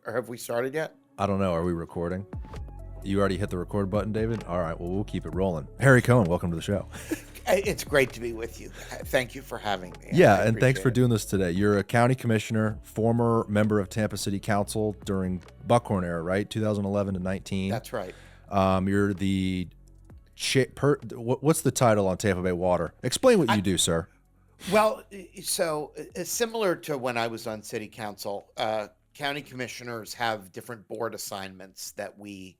or have we started yet? I don't know. Are we recording? You already hit the record button, David? All right. Well, we'll keep it rolling. Harry Cohen, welcome to the show. It's great to be with you. Thank you for having me. Yeah, I and thanks for appreciate it. doing this today. You're a county commissioner, former member of Tampa City Council during Buckhorn era, right? 2011 to 19. That's right. You're the what's the title on Tampa Bay Water? Explain what you do, sir. Well, so similar to when I was on city council, county commissioners have different board assignments that we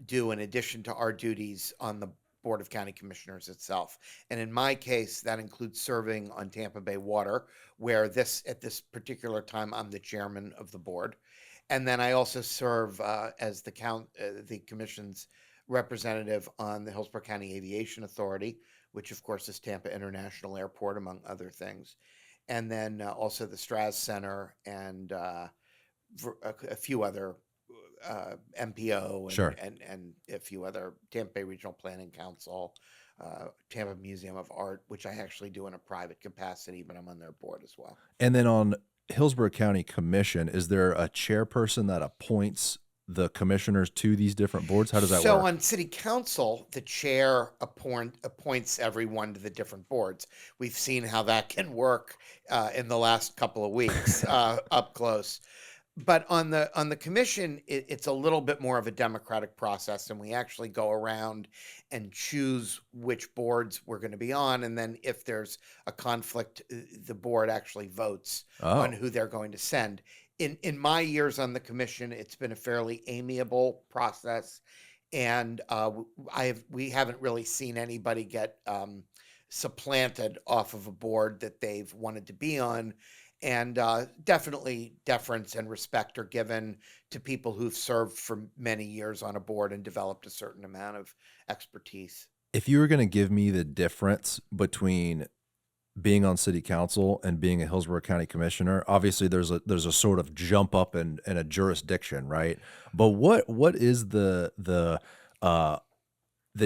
do in addition to our duties on the Board of County Commissioners itself. And in my case, that includes serving on Tampa Bay Water, where at this particular time, I'm the chairman of the board. And then I also serve as the commission's representative on the Hillsborough County Aviation Authority, which of course is Tampa International Airport, among other things. And then also the Straz Center and a few other MPO and, Sure. and a few other Tampa Bay Regional Planning Council, Tampa Museum of Art, which I actually do in a private capacity, but I'm on their board as well. And then on Hillsborough County Commission, is there a chairperson that appoints the commissioners to these different boards? How does that work? So on city council, the chair appoints everyone to the different boards. We've seen how that can work in the last couple of weeks up close. But on the commission, it's a little bit more of a democratic process, and we actually go around and choose which boards we're going to be on, and then if there's a conflict, the board actually votes on who they're going to send. In my years on the commission, it's been a fairly amiable process, and we haven't really seen anybody get supplanted off of a board that they've wanted to be on. And definitely deference and respect are given to people who've served for many years on a board and developed a certain amount of expertise. If you were going to give me the difference between being on city council and being a Hillsborough County commissioner, obviously there's a sort of jump up in a jurisdiction, right? But what is the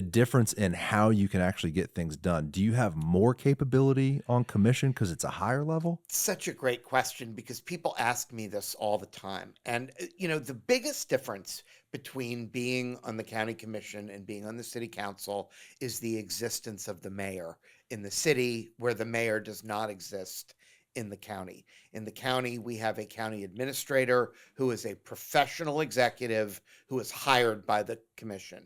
difference in how you can actually get things done? Do you have more capability on commission because it's a higher level? Such a great question, because people ask me this all the time. And, the biggest difference between being on the county commission and being on the city council is the existence of the mayor in the city, where the mayor does not exist in the county. In the county, we have a county administrator who is a professional executive who is hired by the commission.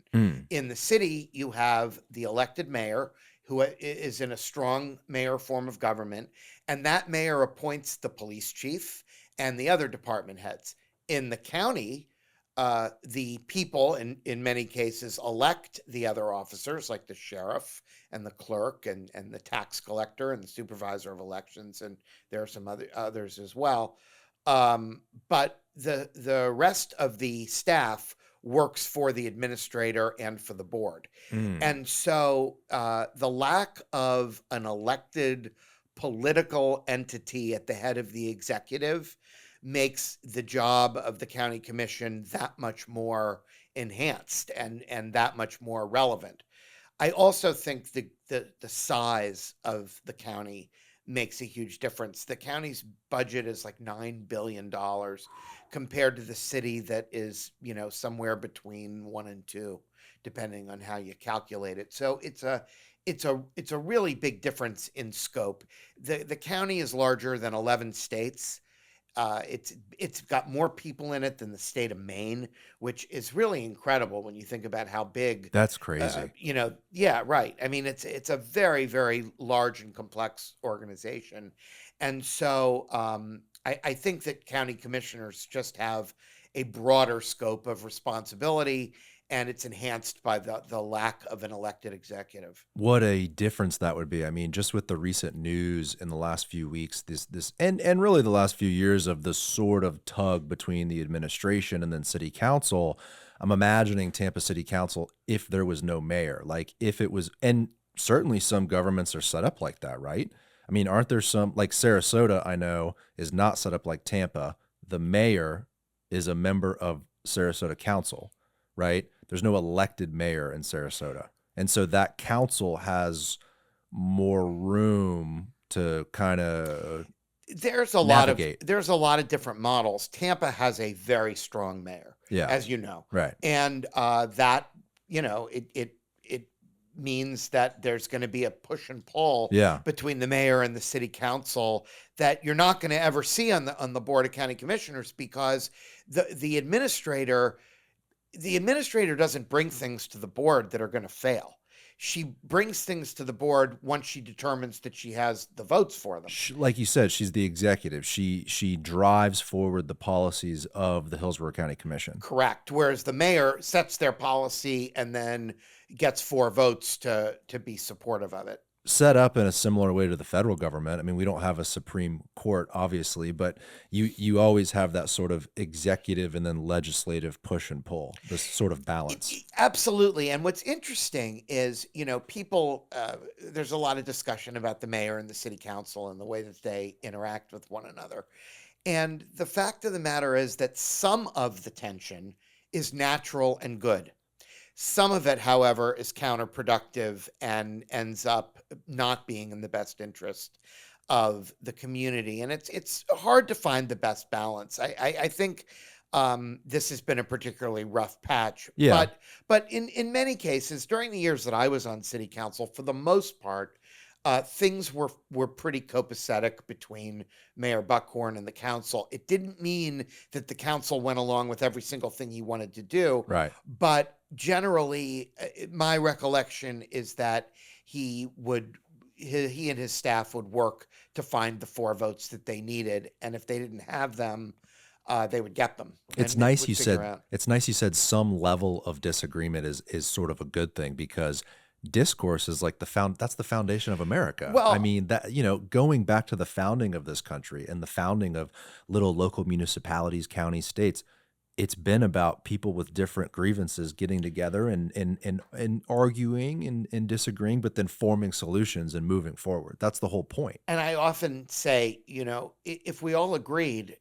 In the city, you have the elected mayor who is in a strong mayor form of government, and that mayor appoints the police chief and the other department heads. In the county, the people in many cases elect the other officers, like the sheriff and the clerk and the tax collector and the supervisor of elections, and there are some others as well. But the rest of the staff works for the administrator and for the board. And so the lack of an elected political entity at the head of the executive makes the job of the county commission that much more enhanced and that much more relevant. I also think the size of the county makes a huge difference. The county's budget is like $9 billion compared to the city that is, somewhere between 1 and 2, depending on how you calculate it. So it's a really big difference in scope. The county is larger than 11 states. It's got more people in it than the state of Maine, which is really incredible when you think about how big. That's crazy. Yeah, right. I mean, it's a very, very large and complex organization. And so I think that county commissioners just have a broader scope of responsibility, and it's enhanced by the lack of an elected executive. What a difference that would be. I mean, just with the recent news in the last few weeks, this and really the last few years of the sort of tug between the administration and then city council, I'm imagining Tampa City Council if there was no mayor, like if it was, and certainly some governments are set up like that, right? I mean, aren't there some, like Sarasota, I know, is not set up like Tampa. The mayor is a member of Sarasota Council, right? There's no elected mayor in Sarasota. And so that council has more room to kind of navigate? There's a lot of different models. Tampa has a very strong mayor, Yeah, as you know, right. and that it means that there's going to be a push and pull Yeah. between the mayor and the city council that you're not going to ever see on the board of county commissioners, because the administrator doesn't bring things to the board that are going to fail. She brings things to the board once she determines that she has the votes for them. Like you said, she's the executive. She drives forward the policies of the Hillsborough County Commission. Correct. Whereas the mayor sets their policy and then gets 4 votes to be supportive of it. Set up in a similar way to the federal government. I mean, we don't have a Supreme Court, obviously, but you always have that sort of executive and then legislative push and pull, this sort of balance. Absolutely. And what's interesting is, people, there's a lot of discussion about the mayor and the city council and the way that they interact with one another. And the fact of the matter is that some of the tension is natural and good. Some of it, however, is counterproductive and ends up not being in the best interest of the community. And it's hard to find the best balance. I think this has been a particularly rough patch. Yeah. But in many cases, during the years that I was on city council, for the most part, things were pretty copacetic between Mayor Buckhorn and the council. It didn't mean that the council went along with every single thing he wanted to do. Right. But generally, my recollection is that he and his staff would work to find the 4 votes that they needed, and if they didn't have them, they would get them. It's nice you said some level of disagreement is sort of a good thing, because discourse is like that's the foundation of America. Well, I mean, that, going back to the founding of this country and the founding of little local municipalities, counties, states, it's been about people with different grievances getting together and arguing and disagreeing, but then forming solutions and moving forward. That's the whole point. and I often say, if we all agreed,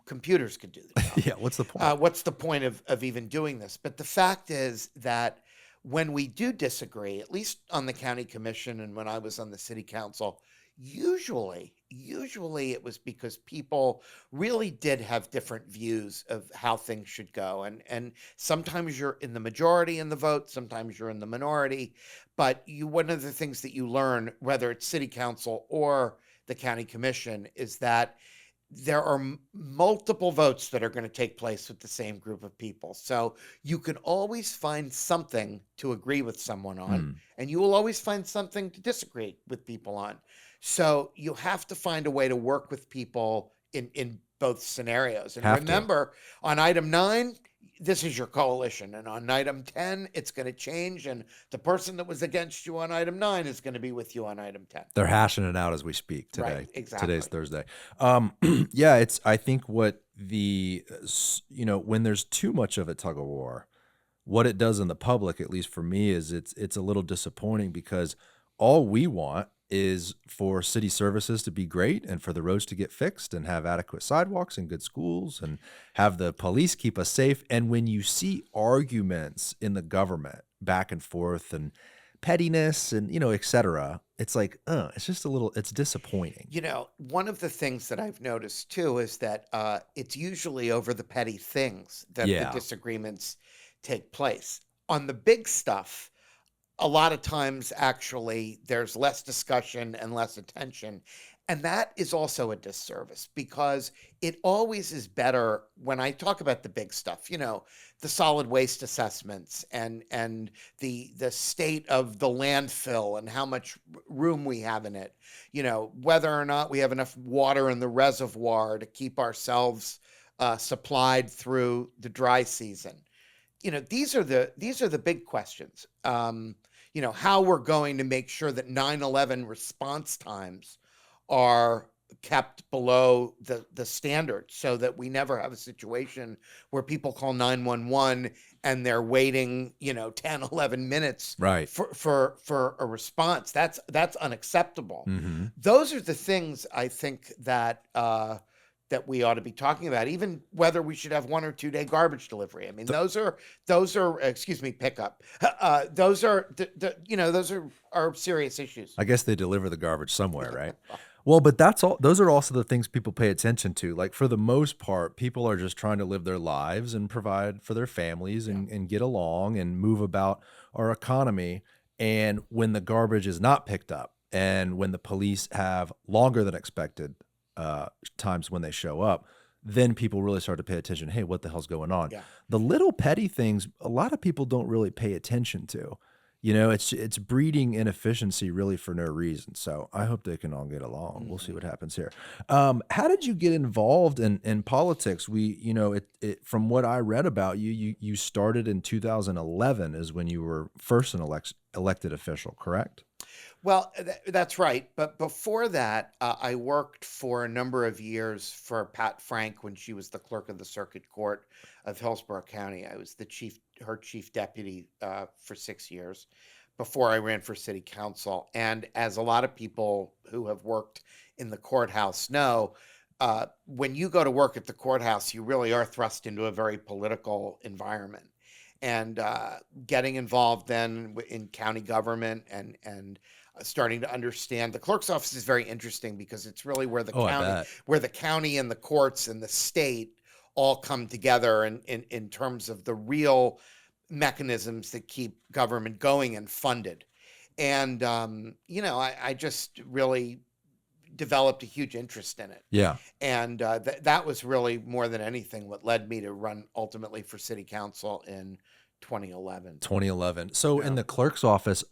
computers could do the job. Yeah, what's the point? What's the point of even doing this? But the fact is that when we do disagree, at least on the county commission and when I was on the city council, usually it was because people really did have different views of how things should go. And sometimes you're in the majority in the vote, sometimes you're in the minority. But one of the things that you learn, whether it's city council or the county commission, is that there are multiple votes that are going to take place with the same group of people. So you can always find something to agree with someone on, and you will always find something to disagree with people on. So you have to find a way to work with people in both scenarios. And remember, on item 9, this is your coalition. And on item 10, it's going to change. And the person that was against you on item 9 is going to be with you on item 10. They're hashing it out as we speak today. Right, exactly. Today's Thursday. Yeah, I think when there's too much of a tug of war, what it does in the public, at least for me, is it's a little disappointing, because all we want is for city services to be great and for the roads to get fixed and have adequate sidewalks and good schools and have the police keep us safe. And when you see arguments in the government back and forth and pettiness and, et cetera, it's like, it's just it's disappointing. One of the things that I've noticed too is that it's usually over the petty things that the disagreements take place. On the big stuff, a lot of times, actually, there's less discussion and less attention. And that is also a disservice, because it always is better when I talk about the big stuff, the solid waste assessments and the state of the landfill and how much room we have in it, whether or not we have enough water in the reservoir to keep ourselves supplied through the dry season. These are the big questions. How we're going to make sure that 9/11 response times are kept below the standard, so that we never have a situation where people call 911 and they're waiting, 10, 11 minutes right. for a response. That's unacceptable. Mm-hmm. Those are the things I think that we ought to be talking about, even whether we should have 1 or 2 day garbage delivery. I mean, those are pickup. Those are serious issues. I guess they deliver the garbage somewhere, right? Well, but that's all those are also the things people pay attention to. Like, for the most part, people are just trying to live their lives and provide for their families Yeah. and get along and move about our economy. And when the garbage is not picked up and when the police have longer than expected times when they show up, then people really start to pay attention. Hey, what the hell's going on? Yeah. The little petty things, a lot of people don't really pay attention to. You know, it's breeding inefficiency really for no reason. So I hope they can all get along. We'll see Mhm. what happens here. How did you get involved in politics? From what I read about you, you started in 2011 is when you were first an elected official, correct? Well, that's right. But before that, I worked for a number of years for Pat Frank when she was the clerk of the circuit court of Hillsborough County. I was her chief deputy for 6 years before I ran for city council. And as a lot of people who have worked in the courthouse know, when you go to work at the courthouse, you really are thrust into a very political environment. And getting involved then in county government and starting to understand the clerk's office is very interesting because it's really Oh, I bet. where the county and the courts and the state all come together in terms of the real mechanisms that keep government going and funded. And I just really developed a huge interest in it. Yeah. And that was really more than anything what led me to run ultimately for city council in 2011. 2011. So in Yeah. the clerk's office,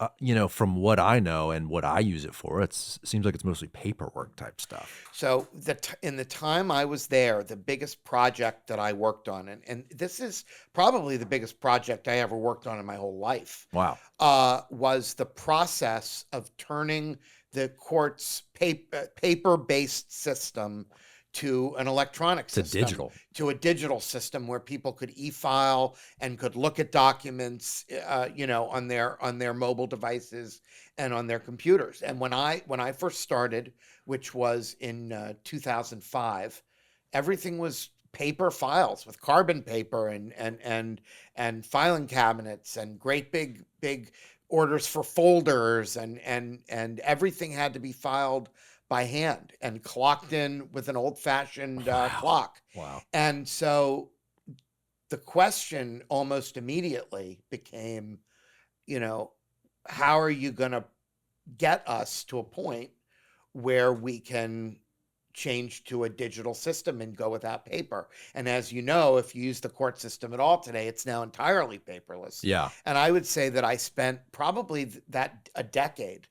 from what I know and what I use it for, it seems like it's mostly paperwork type stuff. So in the time I was there, the biggest project that I worked on, and this is probably the biggest project I ever worked on in my whole life, Wow. was the process of turning the court's paper-based system to an electronic To system, digital. to a digital system where people could e-file and could look at documents, on their mobile devices and on their computers. And when I first started, which was in 2005, everything was paper files with carbon paper and filing cabinets and great big orders for folders and everything had to be filed by hand and clocked in with an old-fashioned Wow. clock. Wow. And so the question almost immediately became, how are you going to get us to a point where we can change to a digital system and go without paper? And as you know, if you use the court system at all today, it's now entirely paperless. Yeah. And I would say that I spent probably a decade,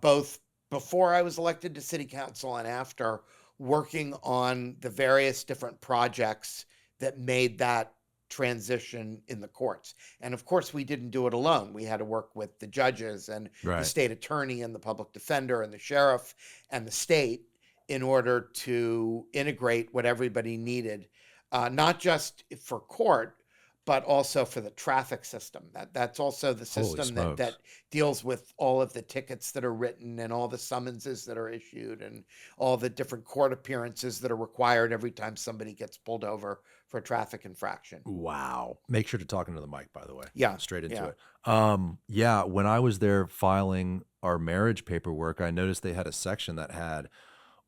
both before I was elected to city council and after, working on the various different projects that made that transition in the courts. And of course, we didn't do it alone. We had to work with the judges and the Right. state attorney and the public defender and the sheriff and the state in order to integrate what everybody needed, not just for court, but also for the traffic system. That's also the Holy system that smokes. deals with all of the tickets that are written and all the summonses that are issued and all the different court appearances that are required every time somebody gets pulled over for a traffic infraction. Wow. Make sure to talk into the mic, by the way. Yeah, Straight into yeah. it. Yeah, when I was there filing our marriage paperwork, I noticed they had a section that had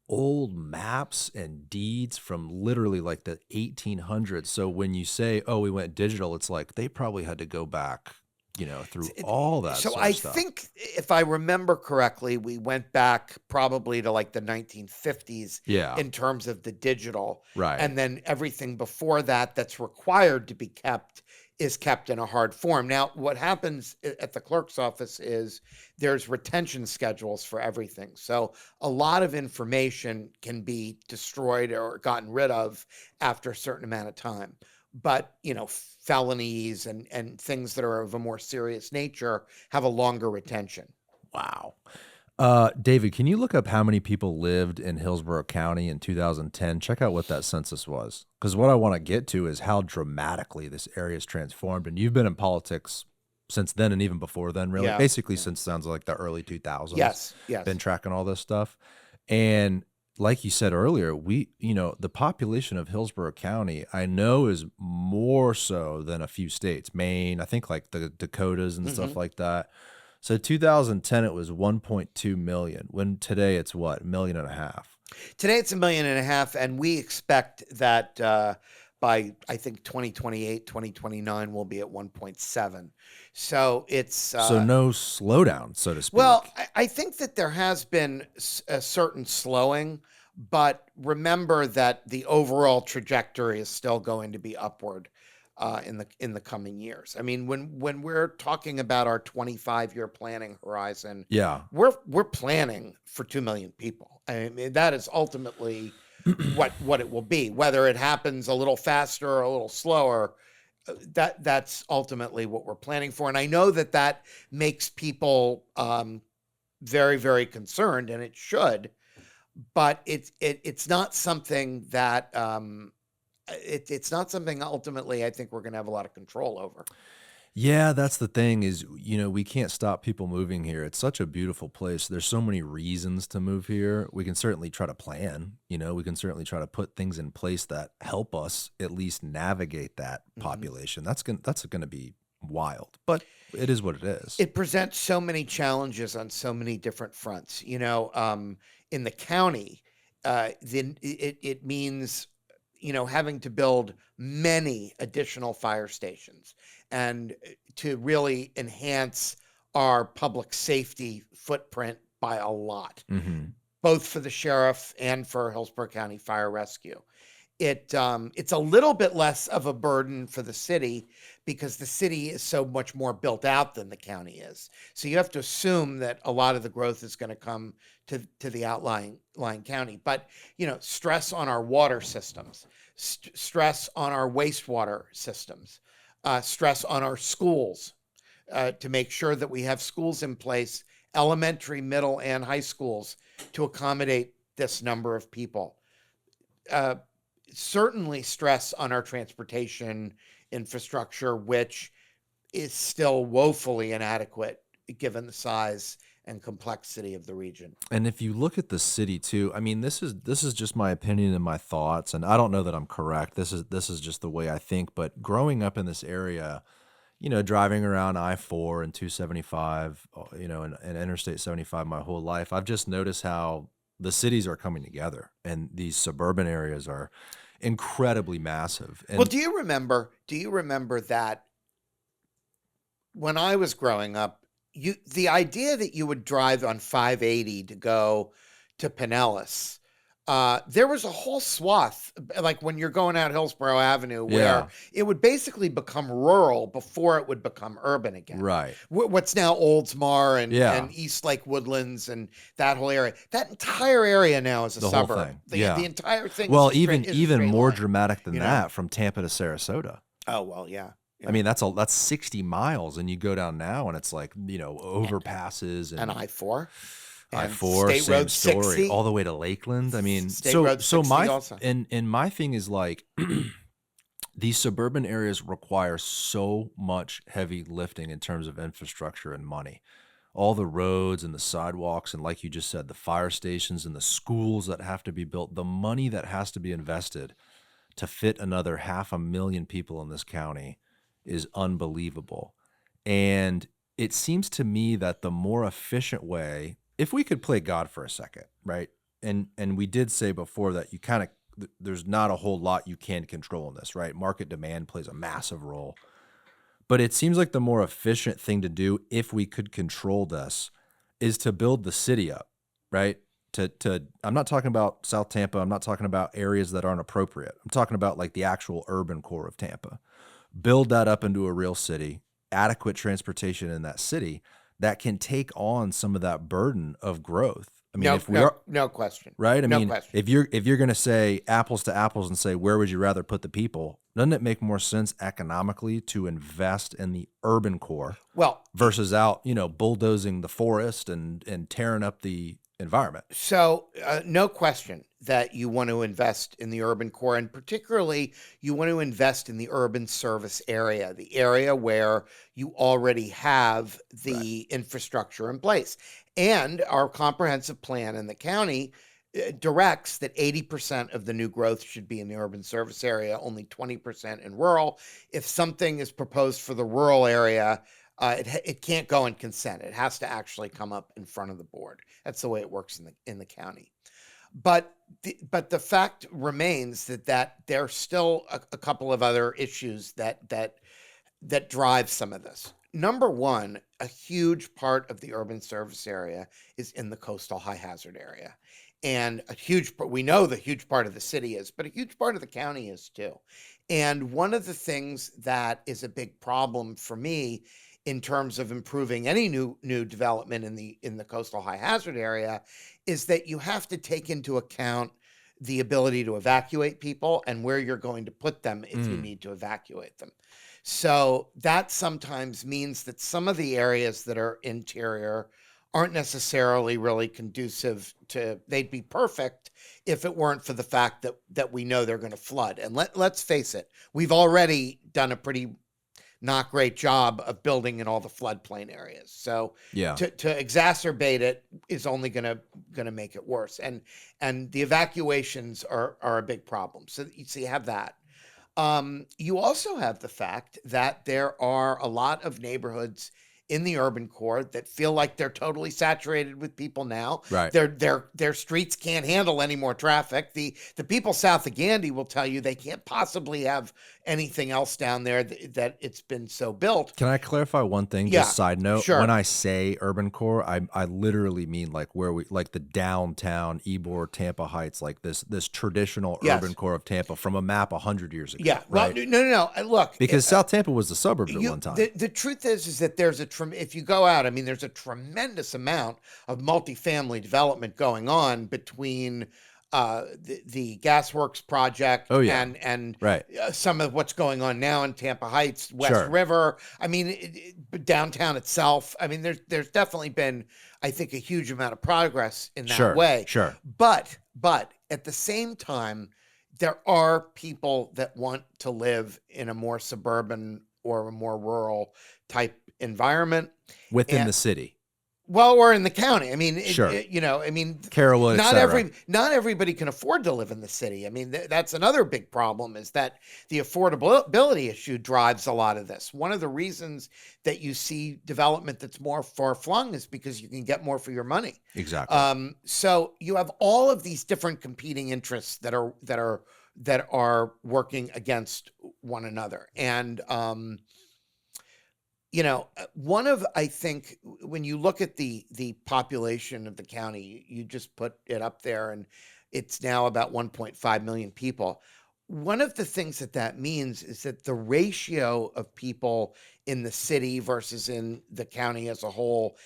old maps and deeds from literally like the 1800s. So when you say, "Oh, we went digital," it's like they probably had to go back, through It- all that So sort I of stuff. think if I remember correctly, we went back probably to like the 1950s Yeah. in terms of the digital. Right. And then everything before that that's required to be kept is kept in a hard form. Now, what happens at the clerk's office is there's retention schedules for everything. So a lot of information can be destroyed or gotten rid of after a certain amount of time. But, felonies and things that are of a more serious nature have a longer retention. Wow. David, can you look up how many people lived in Hillsborough County in 2010? Check out what that census was. Because what I want to get to is how dramatically this area has transformed. And you've been in politics since then and even before then, really. Yeah. Basically, since sounds like the early 2000s. Yes, yes. Been tracking all this stuff. And like you said earlier, the population of Hillsborough County, I know, is more so than a few states. Maine, I think like the Dakotas and stuff Mhm. like that. So 2010 it was 1.2 million. When today it's what, million and a half. Today it's 1.5 million, and we expect that by, I think, 2028, 2029, we'll be at 1.7. So it's So no slowdown, so to well, speak. I think that there has been a certain slowing, but remember that the overall trajectory is still going to be upward in the coming years. I mean, when we're talking about our 25-year planning horizon, Yeah. we're planning for 2 million people. I mean, that is ultimately what it will be. Whether it happens a little faster or a little slower, that's ultimately what we're planning for. And I know that makes people very, very concerned, and it should, but it's not something that it's not something ultimately I think we're going to have a lot of control over. Yeah, that's the thing is, we can't stop people moving here. It's such a beautiful place. There's so many reasons to move here. We can certainly try to plan, we can certainly try to put things in place that help us at least navigate that Mhm. population. That's going to be wild, but it is what it is. It presents so many challenges on so many different fronts. In the county, then it means having to build many additional fire stations and to really enhance our public safety footprint by a lot, Mhm. both for the sheriff and for Hillsborough County Fire Rescue. It's a little bit less of a burden for the city because the city is so much more built out than the county is. So you have to assume that a lot of the growth is going to come to the outlying county. But stress on our water systems, stress on our wastewater systems, stress on our schools to make sure that we have schools in place, elementary, middle, and high schools, to accommodate this number of people. Uh, Certainly stress on our transportation infrastructure, which is still woefully inadequate given the size and complexity of the region. And if you look at the city too, I mean, this is just my opinion and my thoughts, and I don't know that I'm correct. This is just the way I think. But growing up in this area, driving around I-4 and 275, and Interstate 75 my whole life, I've just noticed how the cities are coming together, and these suburban areas are incredibly massive. Well, And do you remember that when I was growing up, the idea that you would drive on 580 to go to Pinellas, there was a whole swath, like when you're going out Hillsborough Avenue, where yeah, it would basically become rural before it would become urban again. right. What's now Oldsmar Yeah, and East Lake Woodlands and that whole area. That entire area now is a the whole suburb. thing. The Yeah. entire thing Well, even is a even straight more line. dramatic than You know? that, from Tampa to Sarasota. Oh well, yeah, I yeah. mean, that's 60 miles, and you go down now, and it's like, overpasses And and I-4 and I-4, State same Road story, 60, all the way to Lakeland. I mean, State so Road so 60 my also. and my thing is like these suburban areas require so much heavy lifting in terms of infrastructure and money. All the roads and the sidewalks, and like you just said, the fire stations and the schools that have to be built, the money that has to be invested to fit another 500,000 people in this county is unbelievable. And it seems to me that the more efficient way, if we could play God for a second, right? And we did say before that you kind of there's not a whole lot you can control in this, right? Market demand plays a massive role. But it seems like the more efficient thing to do if we could control this is to build the city up, right? To I'm not talking about South Tampa, I'm not talking about areas that aren't appropriate. I'm talking about like the actual urban core of Tampa. Build that up into a real city, adequate transportation in that city that can take on some of that burden of growth. I mean, No, if we no, are no question. right, I No mean, question. if you're going to say apples to apples and say where would you rather put the people, doesn't it make more sense economically to invest in the urban core Well, versus out, bulldozing the forest and tearing up the environment? so no question that you want to invest in the urban core, and particularly you want to invest in the urban service area, the area where you already have Right. the infrastructure in place. And our comprehensive plan in the county directs that 80% of the new growth should be in the urban service area, only 20% in rural. If something is proposed for the rural area, It can't go in consent. It has to actually come up in front of the board. That's the way it works in the county. But the fact remains that there's still a couple of other issues that drive some of this. Number one, a huge part of the urban service area is in the coastal high hazard area. And we know the huge part of the city is, but a huge part of the county is too. And one of the things that is a big problem for me in terms of improving any new development in the coastal high hazard area is that you have to take into account the ability to evacuate people and where you're going to put them if you need to evacuate them. So that sometimes means that some of the areas that are interior aren't necessarily really conducive to, they'd be perfect if it weren't for the fact that we know they're going to flood. And let's face it, we've already done a pretty not great job of building in all the floodplain areas. So Yeah. to exacerbate it is only gonna make it worse. And the evacuations are a big problem. So you have that. You also have the fact that there are a lot of neighborhoods in the urban core that feel like they're totally saturated with people now. Right. Their streets can't handle any more traffic. The people south of Gandy will tell you they can't possibly have anything else down there that it's been so built. Can I clarify one thing? Yeah, Just side note. sure. When I say urban core, I literally mean like like the downtown Ybor, Tampa Heights, like this traditional Yes. urban core of Tampa from a map 100 years ago. Yeah. Well, right? no. Look, Because South Tampa was the suburbs at one time. The truth is that there's if you go out, I mean, there's a tremendous amount of multifamily development going on between the Gasworks project Oh, yeah. and Right. some of what's going on now in Tampa Heights, West Sure. River. I mean, downtown itself. I mean, there's definitely been, I think, a huge amount of progress in that Sure. way. Sure. But at the same time, there are people that want to live in a more suburban or a more rural type environment Within and- the city. Well, or in the county. I mean, Sure. I mean, Carrollwood, not etc. not everybody can afford to live in the city. I mean, that's another big problem is that the affordability issue drives a lot of this. One of the reasons that you see development that's more far flung is because you can get more for your money. Exactly. So you have all of these different competing interests that are working against one another. And I think when you look at the population of the county, you just put it up there and it's now about 1.5 million people. One of the things that means is that the ratio of people in the city versus in the county as a whole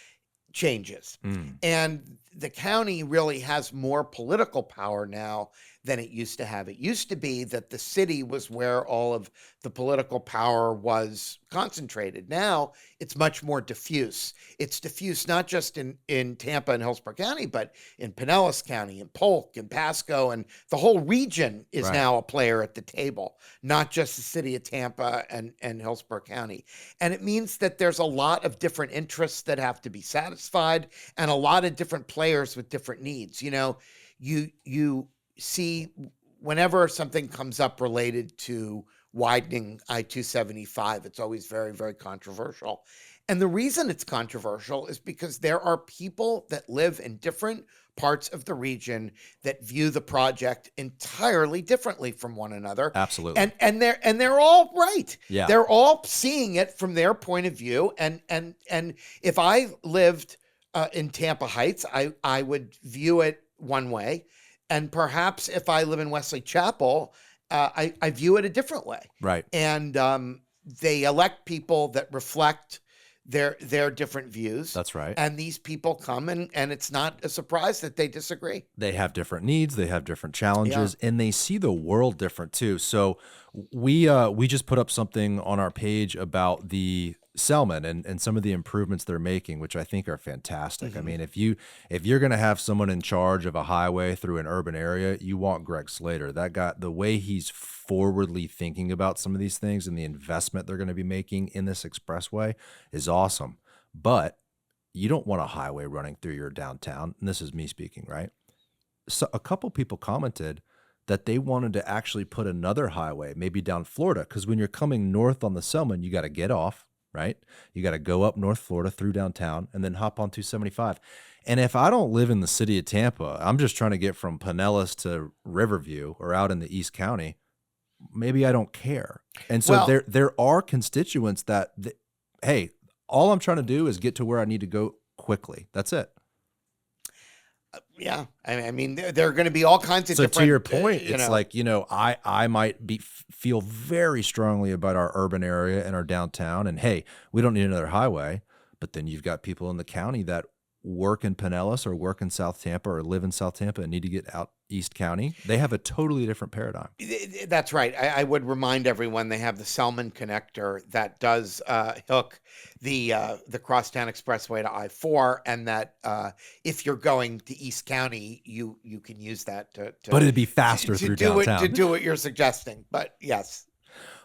changes. And the county really has more political power now than it used to have. It used to be that the city was where all of the political power was concentrated. Now it's much more diffuse. It's diffuse not just in Tampa and Hillsborough County, but in Pinellas County, in Polk, and Pasco, and the whole region is Right. now a player at the table, not just the city of Tampa and Hillsborough County. And it means that there's a lot of different interests that have to be satisfied and a lot of different players with different needs. You see whenever something comes up related to widening I-275, it's always very, very controversial. And the reason it's controversial is because there are people that live in different parts of the region that view the project entirely differently from one another. Absolutely. And they're all right. Yeah. They're all seeing it from their point of view. And if I lived in Tampa Heights, I would view it one way. And perhaps if I live in Wesley Chapel, I view it a different way. Right. And they elect people that reflect their different views. That's right. And these people come and it's not a surprise that they disagree. They have different needs, they have different challenges, and they see the world different too. So we just put up something on our page about the Selman and some of the improvements they're making, which I think are fantastic. I mean, if you're going to have someone in charge of a highway through an urban area, you want Greg Slater. That guy, the way he's forwardly thinking about some of these things and the investment they're going to be making in this expressway is awesome. But you don't want a highway running through your downtown. And this is me speaking, right? So a couple people commented that they wanted to actually put another highway, maybe down Florida, because when you're coming north on the Selman, you got to get off. right? You got to go up North Florida through downtown and then hop on 275. And if I don't live in the city of Tampa, I'm just trying to get from Pinellas to Riverview or out in the East County, maybe I don't care. And so Well, there are constituents that, hey, all I'm trying to do is get to where I need to go quickly. That's it. yeah, I mean, there are going to be all kinds of So to your different, point, it's like, I might feel very strongly about our urban area and our downtown, and hey, we don't need another highway. But then you've got people in the county that work in Pinellas or work in South Tampa or live in South Tampa and need to get out East County. They have a totally different paradigm. That's right. I would remind everyone they have the Selman connector that does hook the Crosstown Expressway to I-4, and that if you're going to East County, you can use that But it'd be faster through downtown. to do what you're suggesting. But yes.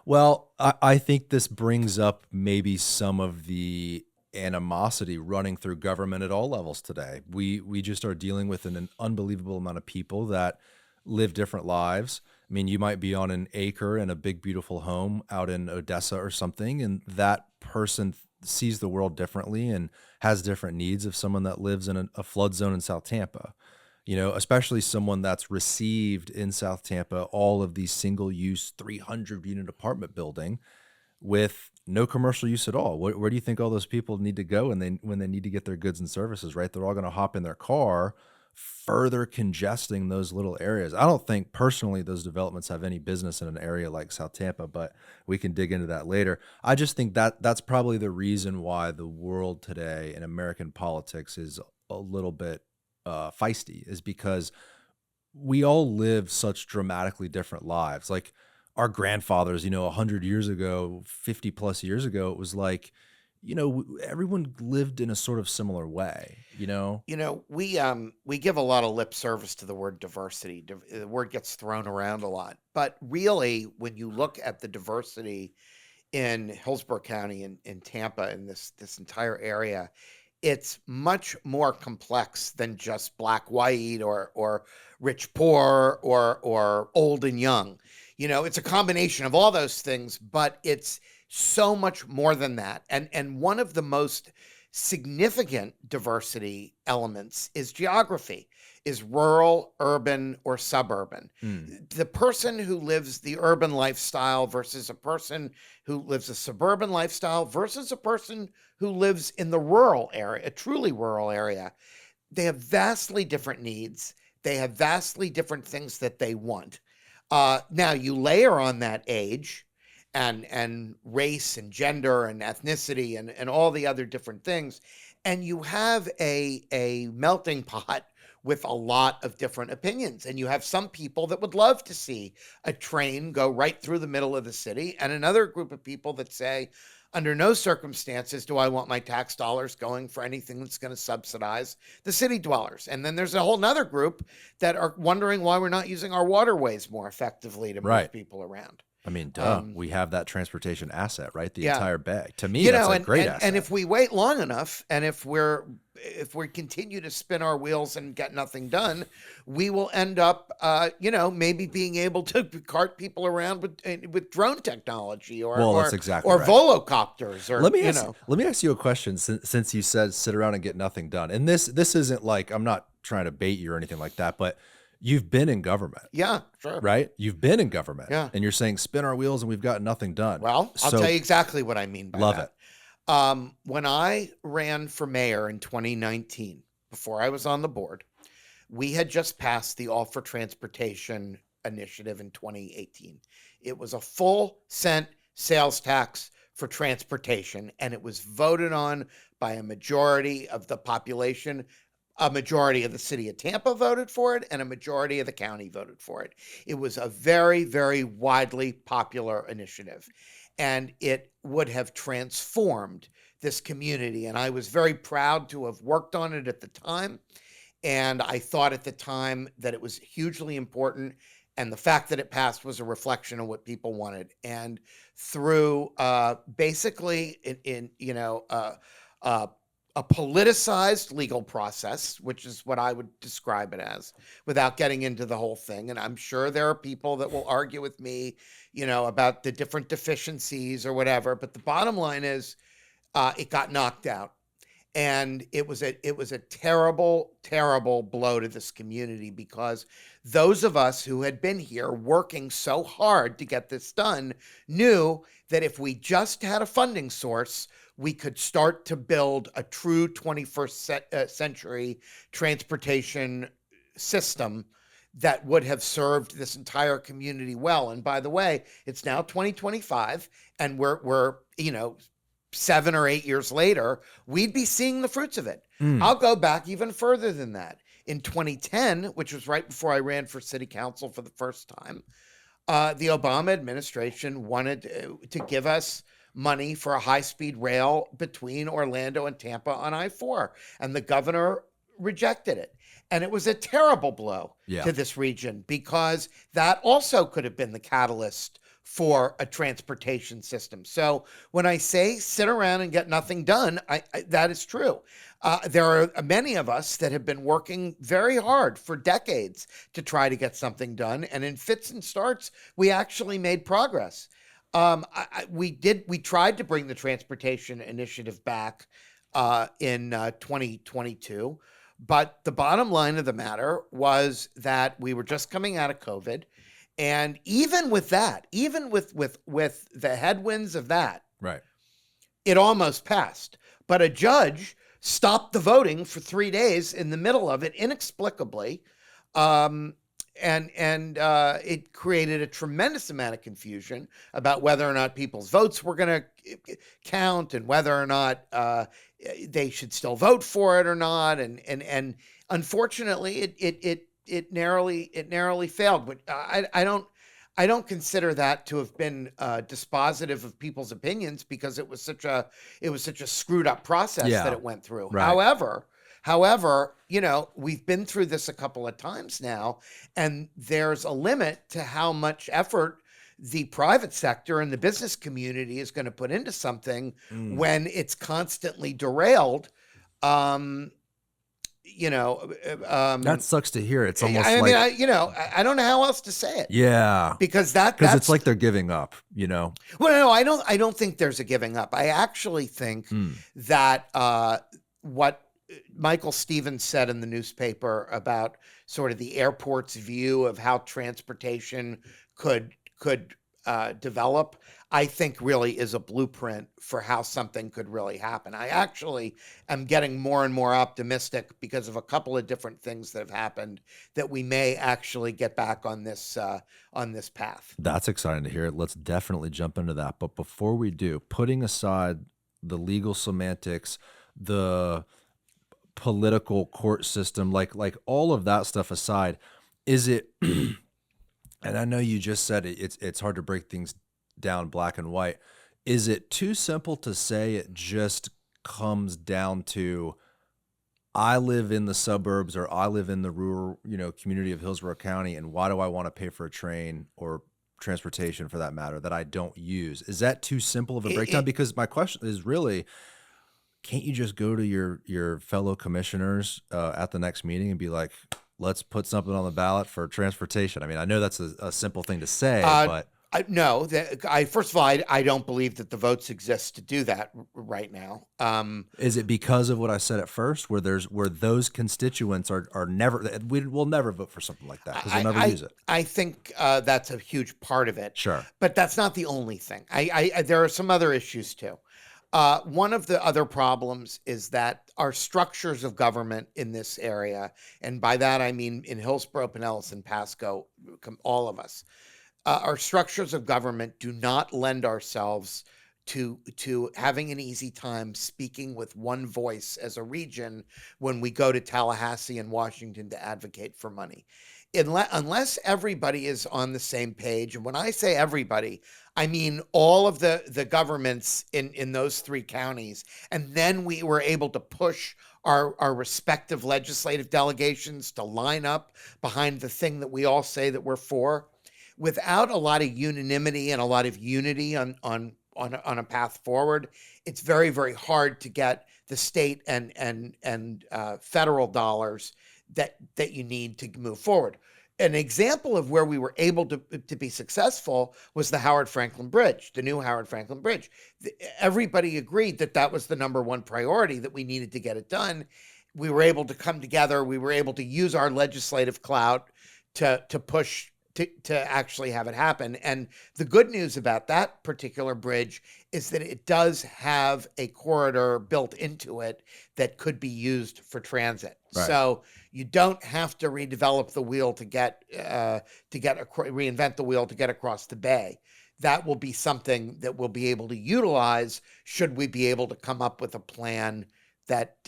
Well, I think this brings up maybe some of the animosity running through government at all levels today. We just are dealing with an unbelievable amount of people that live different lives. I mean, you might be on an acre in a big, beautiful home out in Odessa or something, and that person sees the world differently and has different needs of someone that lives in a flood zone in South Tampa. Especially someone that's received in South Tampa all of these single-use 300-unit apartment building with no commercial use at all. Where do you think all those people need to go when they need to get their goods and services, right? They're all going to hop in their car, further congesting those little areas. I don't think personally those developments have any business in an area like South Tampa, but we can dig into that later. I just think that that's probably the reason why the world today and American politics is a little bit feisty, is because we all live such dramatically different lives. Like our grandfathers, 100 years ago, 50 plus years ago, it was like, everyone lived in a sort of similar way, We give a lot of lip service to the word diversity. The word gets thrown around a lot, but really, when you look at the diversity in Hillsborough County and in Tampa and this entire area, it's much more complex than just black white or rich poor or old and young. It's a combination of all those things, but it's so much more than that. And one of the most significant diversity elements is geography, is rural, urban, or suburban. The person who lives the urban lifestyle versus a person who lives a suburban lifestyle versus a person who lives in the rural area, a truly rural area, they have vastly different needs. They have vastly different things that they want. Now you layer on that age and race and gender and ethnicity and all the other different things, and you have a melting pot with a lot of different opinions. And you have some people that would love to see a train go right through the middle of the city, and another group of people that say, under no circumstances do I want my tax dollars going for anything that's going to subsidize the city dwellers. And then there's a whole nother group that are wondering why we're not using our waterways more effectively to move people around. I mean, duh, we have that transportation asset, right? The Yeah. entire bag. To me, that's a great asset. And if we wait long enough, and if we continue to spin our wheels and get nothing done, we will end up, maybe being able to cart people around with drone technology or Well, that's exactly or right. volocopters. Or Let me ask you a question, since you said sit around and get nothing done. And this isn't like, I'm not trying to bait you or anything like that, but you've been in government. Yeah, sure. Right? You've been in government. Yeah. And you're saying spin our wheels and we've got nothing done. Well, I'll tell you exactly what I mean by love that. it. When I ran for mayor in 2019, before I was on the board, we had just passed the All for Transportation initiative in 2018. It was a full cent sales tax for transportation, and it was voted on by a majority of the population. A majority of the city of Tampa voted for it, and a majority of the county voted for it. It was a very, very widely popular initiative, and it would have transformed this community. And I was very proud to have worked on it at the time. And I thought at the time that it was hugely important. And the fact that it passed was a reflection of what people wanted. And through basically a politicized legal process, which is what I would describe it as, without getting into the whole thing. And I'm sure there are people that will argue with me, about the different deficiencies or whatever. But the bottom line is, it got knocked out. And it was a terrible, terrible blow to this community, because those of us who had been here working so hard to get this done knew that if we just had a funding source, we could start to build a true 21st century transportation system that would have served this entire community well. And by the way, it's now 2025, and we're 7 or 8 years later, we'd be seeing the fruits of it. I'll go back even further than that. In 2010, which was right before I ran for city council for the first time, the Obama administration wanted to give us money for a high-speed rail between Orlando and Tampa on I-4, and the governor rejected it. And it was a terrible blow to this region, because that also could have been the catalyst for a transportation system. So when I say sit around and get nothing done, that is true. There are many of us that have been working very hard for decades to try to get something done. And in fits and starts, we actually made progress. We tried to bring the transportation initiative back in 2022. But the bottom line of the matter was that we were just coming out of COVID. And even with that, even with the headwinds of that, Right. it almost passed. But a judge stopped the voting for 3 days in the middle of it inexplicably. And it created a tremendous amount of confusion about whether or not people's votes were going to count, and whether or not they should still vote for it or not. And unfortunately, it narrowly failed. But I don't consider that to have been dispositive of people's opinions, because it was such a screwed up process that it went through. Right. However, we've been through this a couple of times now, and there's a limit to how much effort the private sector and the business community is going to put into something when it's constantly derailed. That sucks to hear. It's almost I mean, I don't know how else to say it. Yeah. Because it's like they're giving up, Well, no, I don't think there's a giving up. I actually think that what Michael Stevens said in the newspaper about sort of the airport's view of how transportation could develop, I think really is a blueprint for how something could really happen. I actually am getting more and more optimistic, because of a couple of different things that have happened, that we may actually get back on this path. That's exciting to hear. Let's definitely jump into that. But before we do, putting aside the legal semantics, the political court system, like all of that stuff aside, is it and I know you just said it's hard to break things down black and white. Is it too simple to say it just comes down to, I live in the suburbs, or I live in the rural, community of Hillsborough County, and why do I want to pay for a train or transportation for that matter that I don't use? Is that too simple of a breakdown? Because my question is really, can't you just go to your fellow commissioners at the next meeting and be like, let's put something on the ballot for transportation? I mean, I know that's a simple thing to say, but no, first of all, I don't believe that the votes exist to do that right now. Is it because of what I said at first, where those constituents are never, we'll never vote for something like that because we'll never use it? I think that's a huge part of it. Sure. But that's not the only thing. There are some other issues too. One of the other problems is that our structures of government in this area, and by that I mean in Hillsborough, Pinellas, and Pasco, all of us, our structures of government do not lend ourselves to having an easy time speaking with one voice as a region when we go to Tallahassee and Washington to advocate for money. Unless everybody is on the same page, and when I say everybody, I mean all of the governments in those 3 counties, and then we were able to push our respective legislative delegations to line up behind the thing that we all say that we're for. Without a lot of unanimity and a lot of unity on a path forward, it's very, very hard to get the state and federal dollars that you need to move forward. an example of where we were able to be successful was the Howard Franklin Bridge, the new Howard Franklin Bridge. Everybody agreed that that was the number one priority, that we needed to get it done. We were able to come together. We were able to use our legislative clout to push to actually have it happen. And the good news about that particular bridge is that it does have a corridor built into it that could be used for transit. Right. So you don't have to redevelop the wheel to reinvent the wheel to get across the bay. That will be something that we'll be able to utilize should we be able to come up with a plan that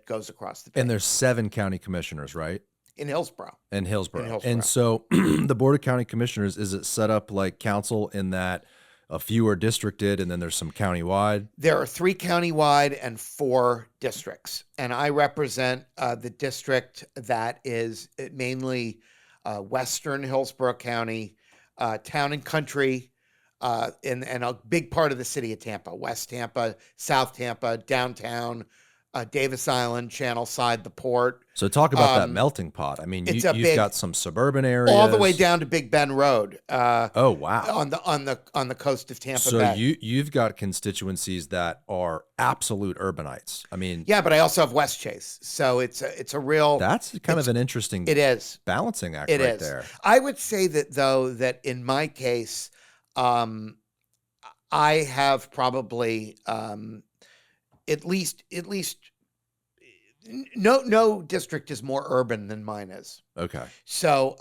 goes across the bay. And there's 7 county commissioners, right? In Hillsborough. And so the Board of County Commissioners, is it set up like council in that a few are districted and then there's some countywide? There are 3 countywide and 4 districts. And I represent the district that is mainly Western Hillsborough County, town and country, and a big part of the city of Tampa, West Tampa, South Tampa, downtown, Davis Island, Channel Side, the port. So talk about that melting pot. I mean, you've got some suburban areas all the way down to Big Bend Road. Oh wow! On the coast of Tampa so Bay. So you've got constituencies that are absolute urbanites. I mean, yeah, but I also have West Chase, so it's a real. That's kind of an interesting. It is balancing act it right is. there. I would say that though that in my case, I have probably at least no district is more urban than mine is. Okay. So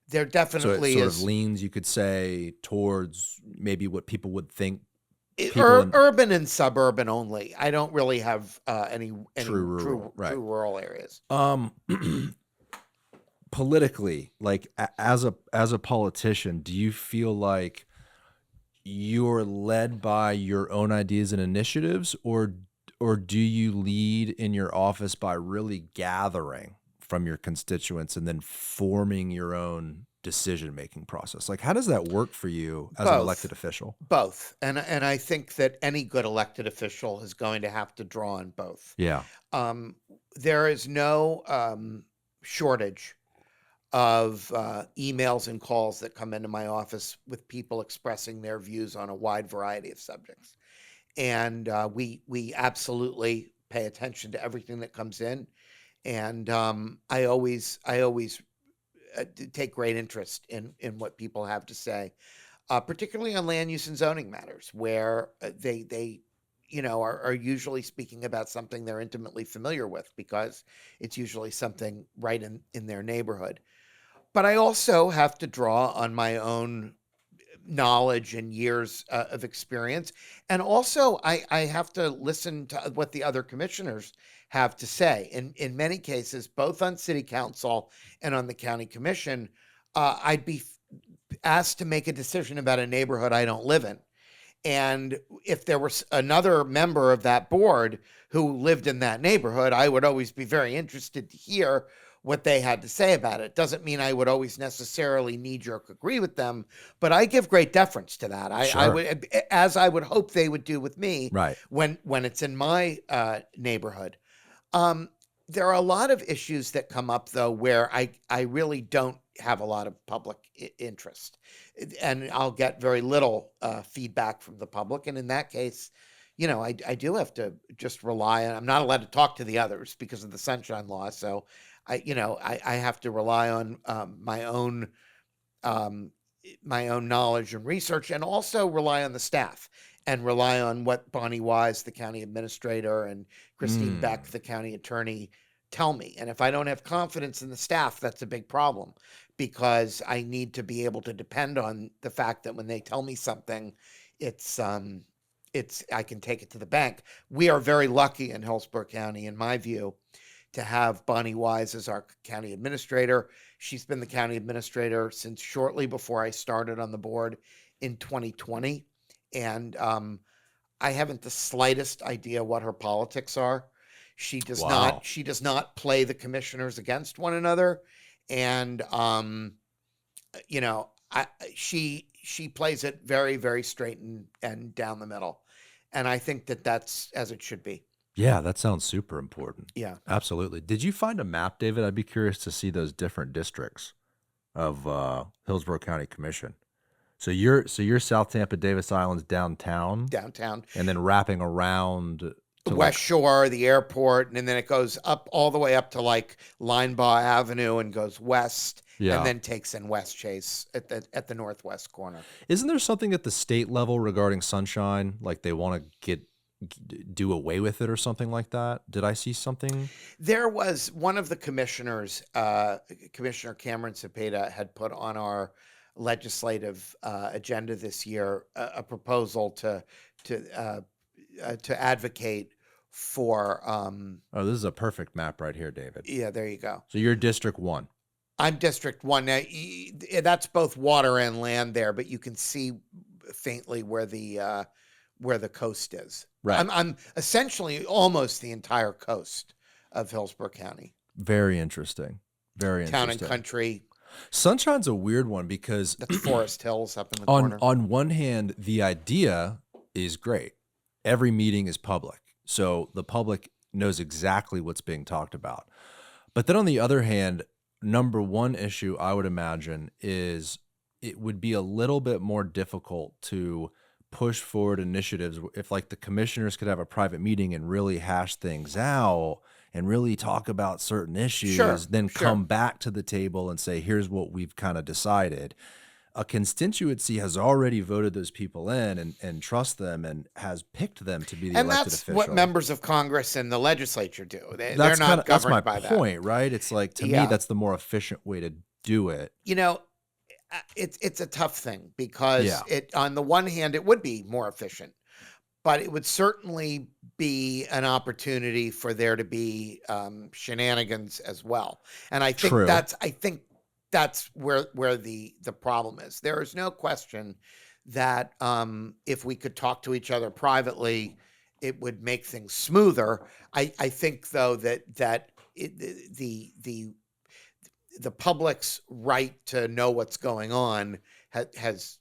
there definitely so it sort is of leans, you could say, towards maybe what people would think. Urban and suburban only. I don't really have any true rural areas. Politically, like as a politician, do you feel like you're led by your own ideas and initiatives, or do you lead in your office by really gathering from your constituents and then forming your own decision-making process? Like, how does that work for you as an elected official? Both. And I think that any good elected official is going to have to draw on both. Yeah. There is no shortage of emails and calls that come into my office with people expressing their views on a wide variety of subjects. And we absolutely pay attention to everything that comes in. And I always take great interest in what people have to say, particularly on land use and zoning matters, where they are usually speaking about something they're intimately familiar with, because it's usually something right in their neighborhood. But I also have to draw on my own knowledge and years of experience. And also I have to listen to what the other commissioners have to say. In many cases, both on city council and on the county commission, I'd be asked to make a decision about a neighborhood I don't live in. And if there was another member of that board who lived in that neighborhood, I would always be very interested to hear what they had to say about it. Doesn't mean I would always necessarily knee-jerk agree with them, but I give great deference to that. I would, as I would hope they would do with me, right, when it's in my neighborhood. There are a lot of issues that come up, though, where I really don't have a lot of public interest, and I'll get very little feedback from the public. And in that case, I do have to just rely on. I'm not allowed to talk to the others because of the Sunshine Law, so I have to rely on my own knowledge and research, and also rely on the staff, and rely on what Bonnie Wise, the county administrator, and Christine Beck, the county attorney, tell me. And if I don't have confidence in the staff, that's a big problem, because I need to be able to depend on the fact that when they tell me something, it's I can take it to the bank. We are very lucky in Hillsborough County, in my view, to have Bonnie Wise as our county administrator. She's been the county administrator since shortly before I started on the board in 2020. And I haven't the slightest idea what her politics are. She does not play the commissioners against one another. And, she plays it very, very straight and down the middle. And I think that that's as it should be. Yeah, that sounds super important. Yeah. Absolutely. Did you find a map, David? I'd be curious to see those different districts of Hillsborough County Commission. So you're South Tampa, Davis Island's downtown, Downtown. and then wrapping around to West like Shore, the airport, and then it goes up all the way up to like Linebaugh Avenue and goes west, and yeah. then takes in West Chase at the northwest corner. Isn't there something at the state level regarding sunshine? Like they want to do away with it or something like that? Did I see something? There was one of the commissioners, Commissioner Cameron Cepeda, had put on our legislative agenda this year a proposal to advocate for. Oh, this is a perfect map right here, David. Yeah, there you go. So you're District 1. I'm District 1. Now, that's both water and land there, but you can see faintly where the coast is. Right. I'm essentially almost the entire coast of Hillsborough County. Very interesting. Very Town interesting. and country. Sunshine's a weird one because That's Forest Hills up in the corner. on one hand, the idea is great. Every meeting is public, so the public knows exactly what's being talked about. But then on the other hand, number one issue I would imagine is it would be a little bit more difficult to push forward initiatives if like the commissioners could have a private meeting and really hash things out and really talk about certain issues, Sure, then sure. come back to the table and say, here's what we've kind of decided. A constituency has already voted those people in and trust them and has picked them to be the And elected that's official. what members of Congress and the legislature do. They're That's not that's my governed by that. point, right? It's like, to me, Yeah. that's the more efficient way to do it. You know, it's a tough thing because Yeah. it, on the one hand, it would be more efficient, but it would certainly be an opportunity for there to be shenanigans as well. And I think True. that's where the problem is. There is no question that if we could talk to each other privately, it would make things smoother. I think though that the public's right to know what's going on has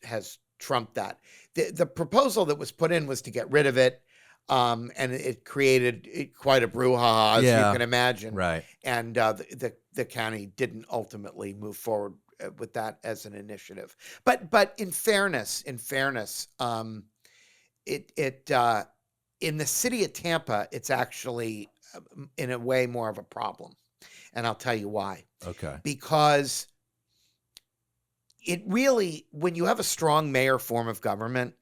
trumped that. The proposal that was put in was to get rid of it, and it created quite a brouhaha, as Yeah. you can imagine. Right. And the county didn't ultimately move forward with that as an initiative. But in fairness, in the city of Tampa, it's actually in a way more of a problem, and I'll tell you why. Okay. Because it really, when you have a strong mayor form of government,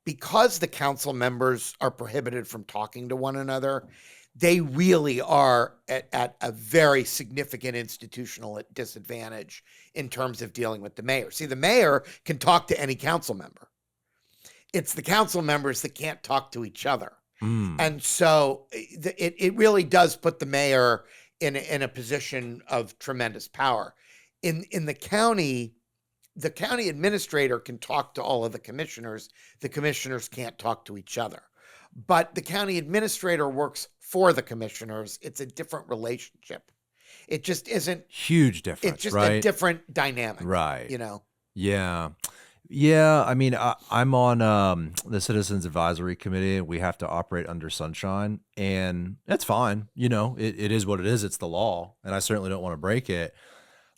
because the council members are prohibited from talking to one another, they really are at a very significant institutional disadvantage in terms of dealing with the mayor. See, the mayor can talk to any council member. It's the council members that can't talk to each other. And so it really does put the mayor in a position of tremendous power. In the county administrator can talk to all of the commissioners. The commissioners can't talk to each other. But the county administrator works for the commissioners. It's a different relationship. It just isn't. Huge difference, It's just right? a different dynamic. Right. You know? Yeah. Yeah. I mean, I'm on the Citizens Advisory Committee. We have to operate under sunshine, and that's fine. It is what it is. It's the law, and I certainly don't want to break it.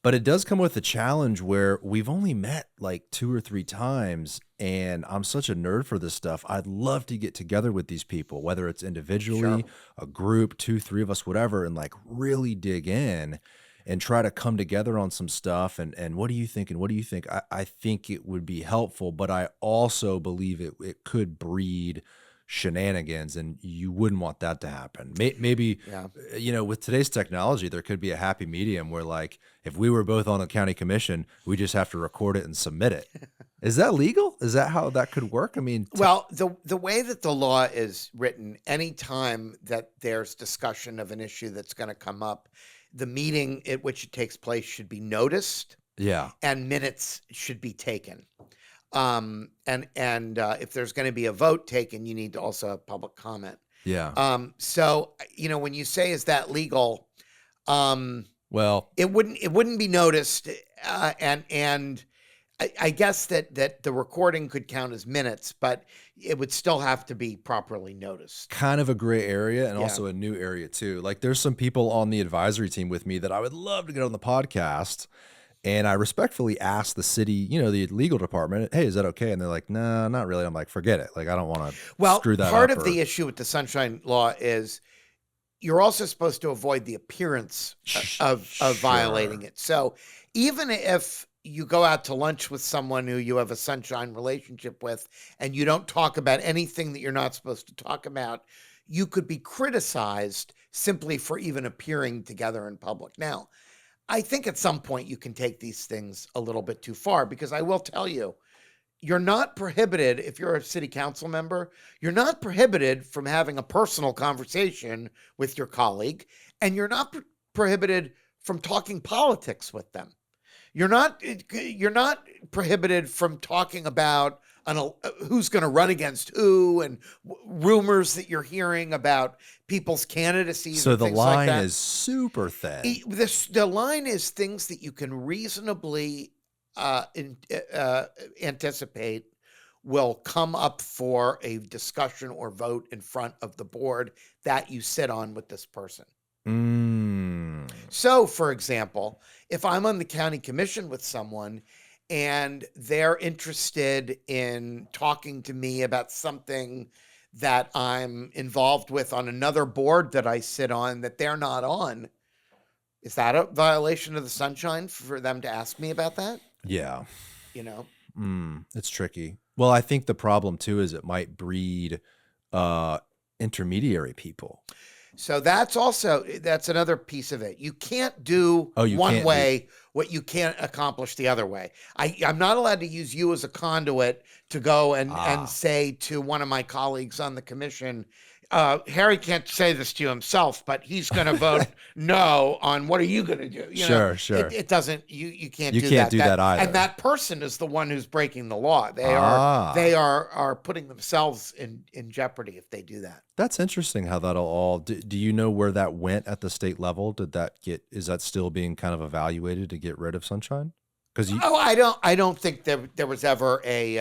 But it does come with a challenge where we've only met like 2 or 3 times, and I'm such a nerd for this stuff. I'd love to get together with these people, whether it's individually, a group, 2, 3 of us, whatever, and like really dig in and try to come together on some stuff. And what do you think? And what do you think? I think it would be helpful, but I also believe it could breed shenanigans, and you wouldn't want that to happen. Maybe, with today's technology, there could be a happy medium where, like, if we were both on a county commission, we just have to record it and submit it. Is that legal? Is that how that could work? I mean, well, the way that the law is written, anytime that there's discussion of an issue that's going to come up, the meeting at which it takes place should be noticed. Yeah. And minutes should be taken. And if there's going to be a vote taken, you need to also have public comment. Yeah. So, when you say, is that legal? Well, it wouldn't be noticed. And I guess that the recording could count as minutes, but it would still have to be properly noticed. Kind of a gray area and Yeah. also a new area too. Like there's some people on the advisory team with me that I would love to get on the podcast. And I respectfully asked the city, the legal department, hey, is that okay? And they're like, no, not really. I'm like, forget it. Like, I don't want to Well, screw that part up. of the issue with the Sunshine Law is you're also supposed to avoid the appearance of violating it. So even if you go out to lunch with someone who you have a sunshine relationship with and you don't talk about anything that you're not supposed to talk about, you could be criticized simply for even appearing together in public. Now, I think at some point you can take these things a little bit too far, because I will tell you, you're not prohibited, if you're a city council member, you're not prohibited from having a personal conversation with your colleague, and you're not prohibited from talking politics with them. You're not prohibited from talking about who's going to run against who and rumors that you're hearing about people's candidacies. So the line like is super thin. The line is things that you can reasonably anticipate will come up for a discussion or vote in front of the board that you sit on with this person. So, for example, if I'm on the county commission with someone and they're interested in talking to me about something that I'm involved with on another board that I sit on that they're not on, is that a violation of the sunshine for them to ask me about that? Yeah. It's tricky. Well, I think the problem too is it might breed intermediary people. So that's another piece of it. You can't do one way what you can't accomplish the other way. I'm not allowed to use you as a conduit to go and say to one of my colleagues on the commission, Harry can't say this to himself, but he's going to vote no on what are you going to do? Sure. It doesn't. You can't. You can't do that either. And that person is the one who's breaking the law. They are putting themselves in jeopardy if they do that. That's interesting how that'll all. Do you know where that went at the state level? Is that still being kind of evaluated to get rid of sunshine? I don't think there was ever a.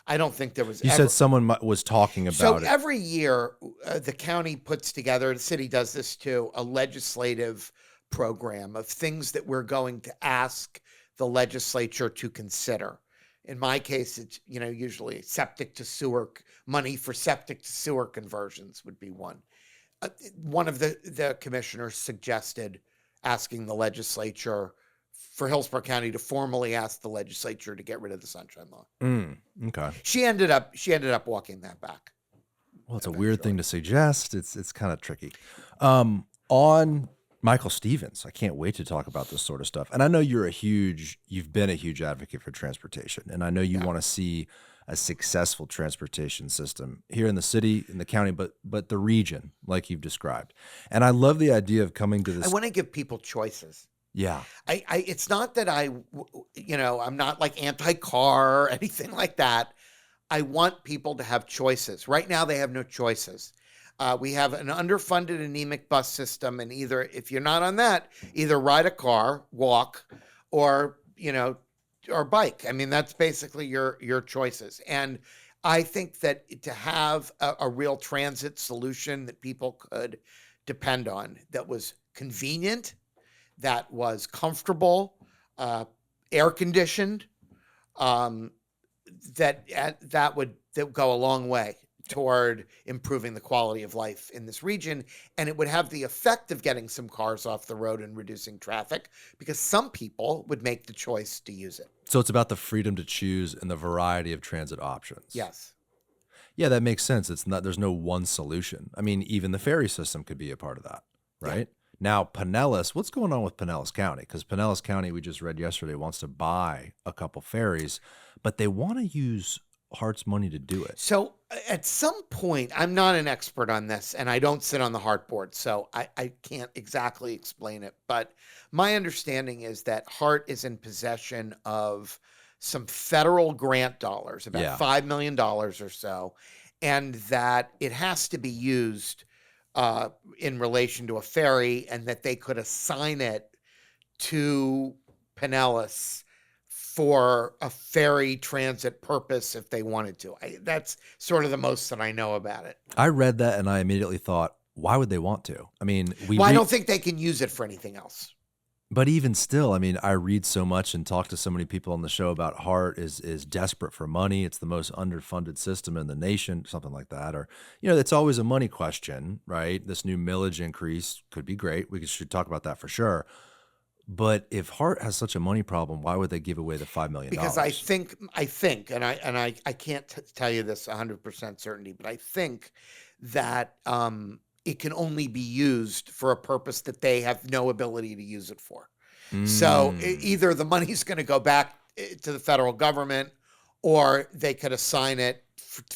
I don't think there was. You said someone was talking about it. So every year, the county puts together, the city does this too, a legislative program of things that we're going to ask the legislature to consider. In my case, it's, usually septic to sewer, money for septic to sewer conversions would be one. One of the commissioners suggested asking the legislature for Hillsborough County to formally ask the legislature to get rid of the sunshine law. Okay. She ended up walking that back. Well, it's a weird thing to suggest. It's kind of tricky. On Michael Stevens, I can't wait to talk about this sort of stuff. And I know you've been a huge advocate for transportation, and I know you want to see a successful transportation system here in the city, in the county, but the region, like you've described. And I love the idea of coming to this. I want to give people choices. Yeah. It's not that I'm not like anti-car or anything like that. I want people to have choices. Right now, they have no choices. We have an underfunded anemic bus system, and either, if you're not on that, either ride a car, walk, or bike. I mean, that's basically your choices. And I think that to have a real transit solution that people could depend on, that was convenient, that was comfortable, air conditioned, that would go a long way toward improving the quality of life in this region. And it would have the effect of getting some cars off the road and reducing traffic, because some people would make the choice to use it. So it's about the freedom to choose and the variety of transit options. Yes. Yeah, that makes sense. There's no one solution. I mean, even the ferry system could be a part of that, right? Yeah. Now, Pinellas, what's going on with Pinellas County? Because Pinellas County, we just read yesterday, wants to buy a couple ferries, but they want to use Hart's money to do it. So at some point, I'm not an expert on this, and I don't sit on the Hart board, so I can't exactly explain it. But my understanding is that Hart is in possession of some federal grant dollars, about $5 million or so, and that it has to be used in relation to a ferry, and that they could assign it to Pinellas for a ferry transit purpose if they wanted to. That's sort of the most that I know about it. I read that and I immediately thought, why would they want to? I mean, Well, I don't think they can use it for anything else. but even still, I mean, I read so much and talk to so many people on the show about HART is desperate for money. It's the most underfunded system in the nation, something like that. Or, it's always a money question, right? This new millage increase could be great. We should talk about that for sure. But if HART has such a money problem, why would they give away the $5 million? Because I think, and I can't tell you this 100% certainty, but I think that it can only be used for a purpose that they have no ability to use it for. So either the money's going to go back to the federal government, or they could assign it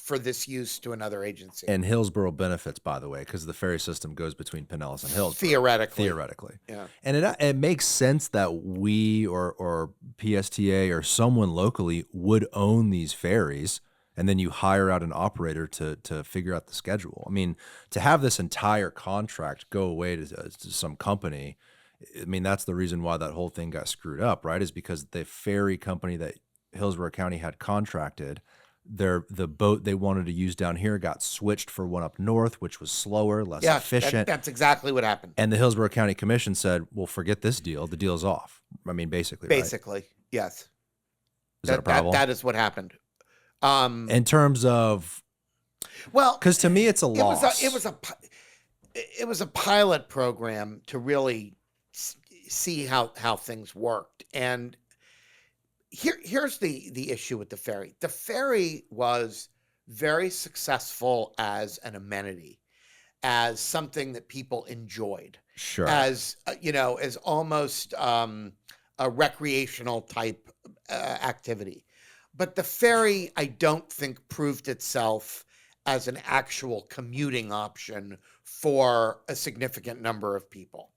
for this use to another agency. And Hillsborough benefits, by the way, because the ferry system goes between Pinellas and Hillsborough. Theoretically. Yeah. And it makes sense that we or PSTA or someone locally would own these ferries, and then you hire out an operator to figure out the schedule. I mean, to have this entire contract go away to some company, I mean, that's the reason why that whole thing got screwed up, right? Is because the ferry company that Hillsborough County had contracted, the boat they wanted to use down here got switched for one up north, which was slower, less efficient. That's exactly what happened. And the Hillsborough County Commission said, well, forget this deal. The deal's off. I mean, basically, right? Yes. Is that a problem? That is what happened. In terms of, well, because to me, it's a loss. It was a pilot program to really see how things worked. And here's the issue with the ferry. The ferry was very successful as an amenity, as something that people enjoyed. Sure. As as almost a recreational type activity. But the ferry, I don't think, proved itself as an actual commuting option for a significant number of people.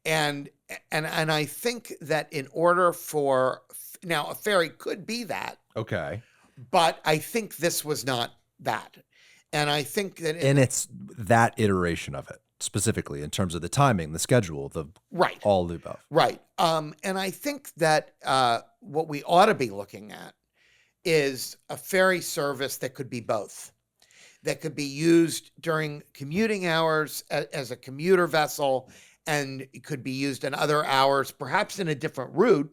And I think that in order for now, a ferry could be that. Okay. But I think this was not that. And I think that it's that iteration of it specifically in terms of the timing, the schedule, all of the above. Right. And I think that what we ought to be looking at is a ferry service that could be both, that could be used during commuting hours as a commuter vessel, and it could be used in other hours, perhaps in a different route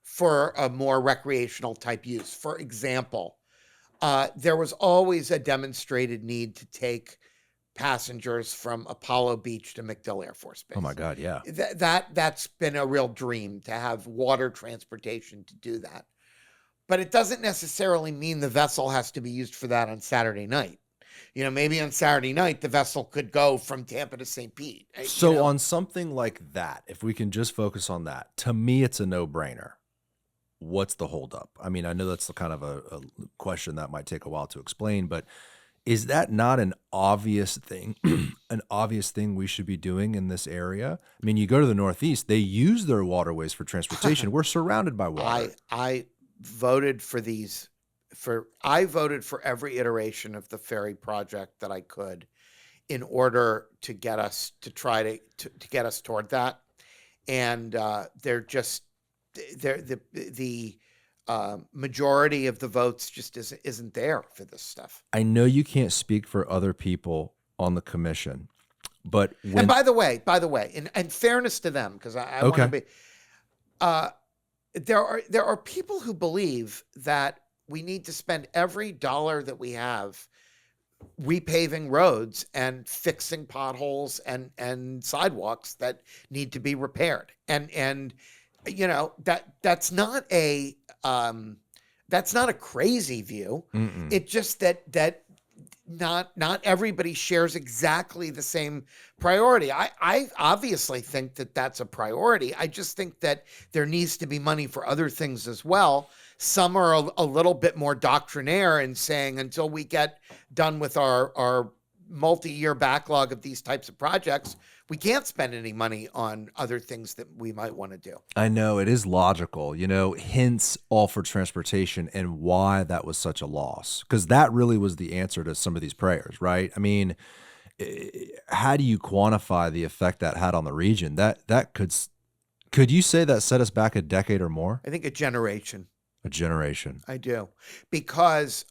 for a more recreational type use. For example, there was always a demonstrated need to take passengers from Apollo Beach to MacDill Air Force Base. Oh my God, yeah. That's been a real dream, to have water transportation to do that. But it doesn't necessarily mean the vessel has to be used for that on Saturday night. Maybe on Saturday night, the vessel could go from Tampa to St. Pete. So on something like that, if we can just focus on that, to me, it's a no-brainer. What's the holdup? I mean, I know that's kind of a question that might take a while to explain, but is that not an obvious thing, we should be doing in this area? I mean, you go to the Northeast, they use their waterways for transportation. We're surrounded by water. I voted for these. I voted for every iteration of the ferry project that I could, in order to get us to try to get us toward that. And the majority of the votes just isn't there for this stuff. I know you can't speak for other people on the commission, but and by the way, in fairness to them, because I want to be, there are people who believe that we need to spend every dollar that we have repaving roads and fixing potholes and sidewalks that need to be repaired. And that's not a crazy view. Mm-mm. It's just that not everybody shares exactly the same priority. I obviously think that that's a priority. I just think that there needs to be money for other things as well. Some are a little bit more doctrinaire in saying, until we get done with our multi-year backlog of these types of projects, we can't spend any money on other things that we might want to do. I know it is logical, hence all for transportation, and why that was such a loss, because that really was the answer to some of these prayers, right? I mean, how do you quantify the effect that had on the region? That could you say that set us back a decade or more? I think a generation. A generation. I do, because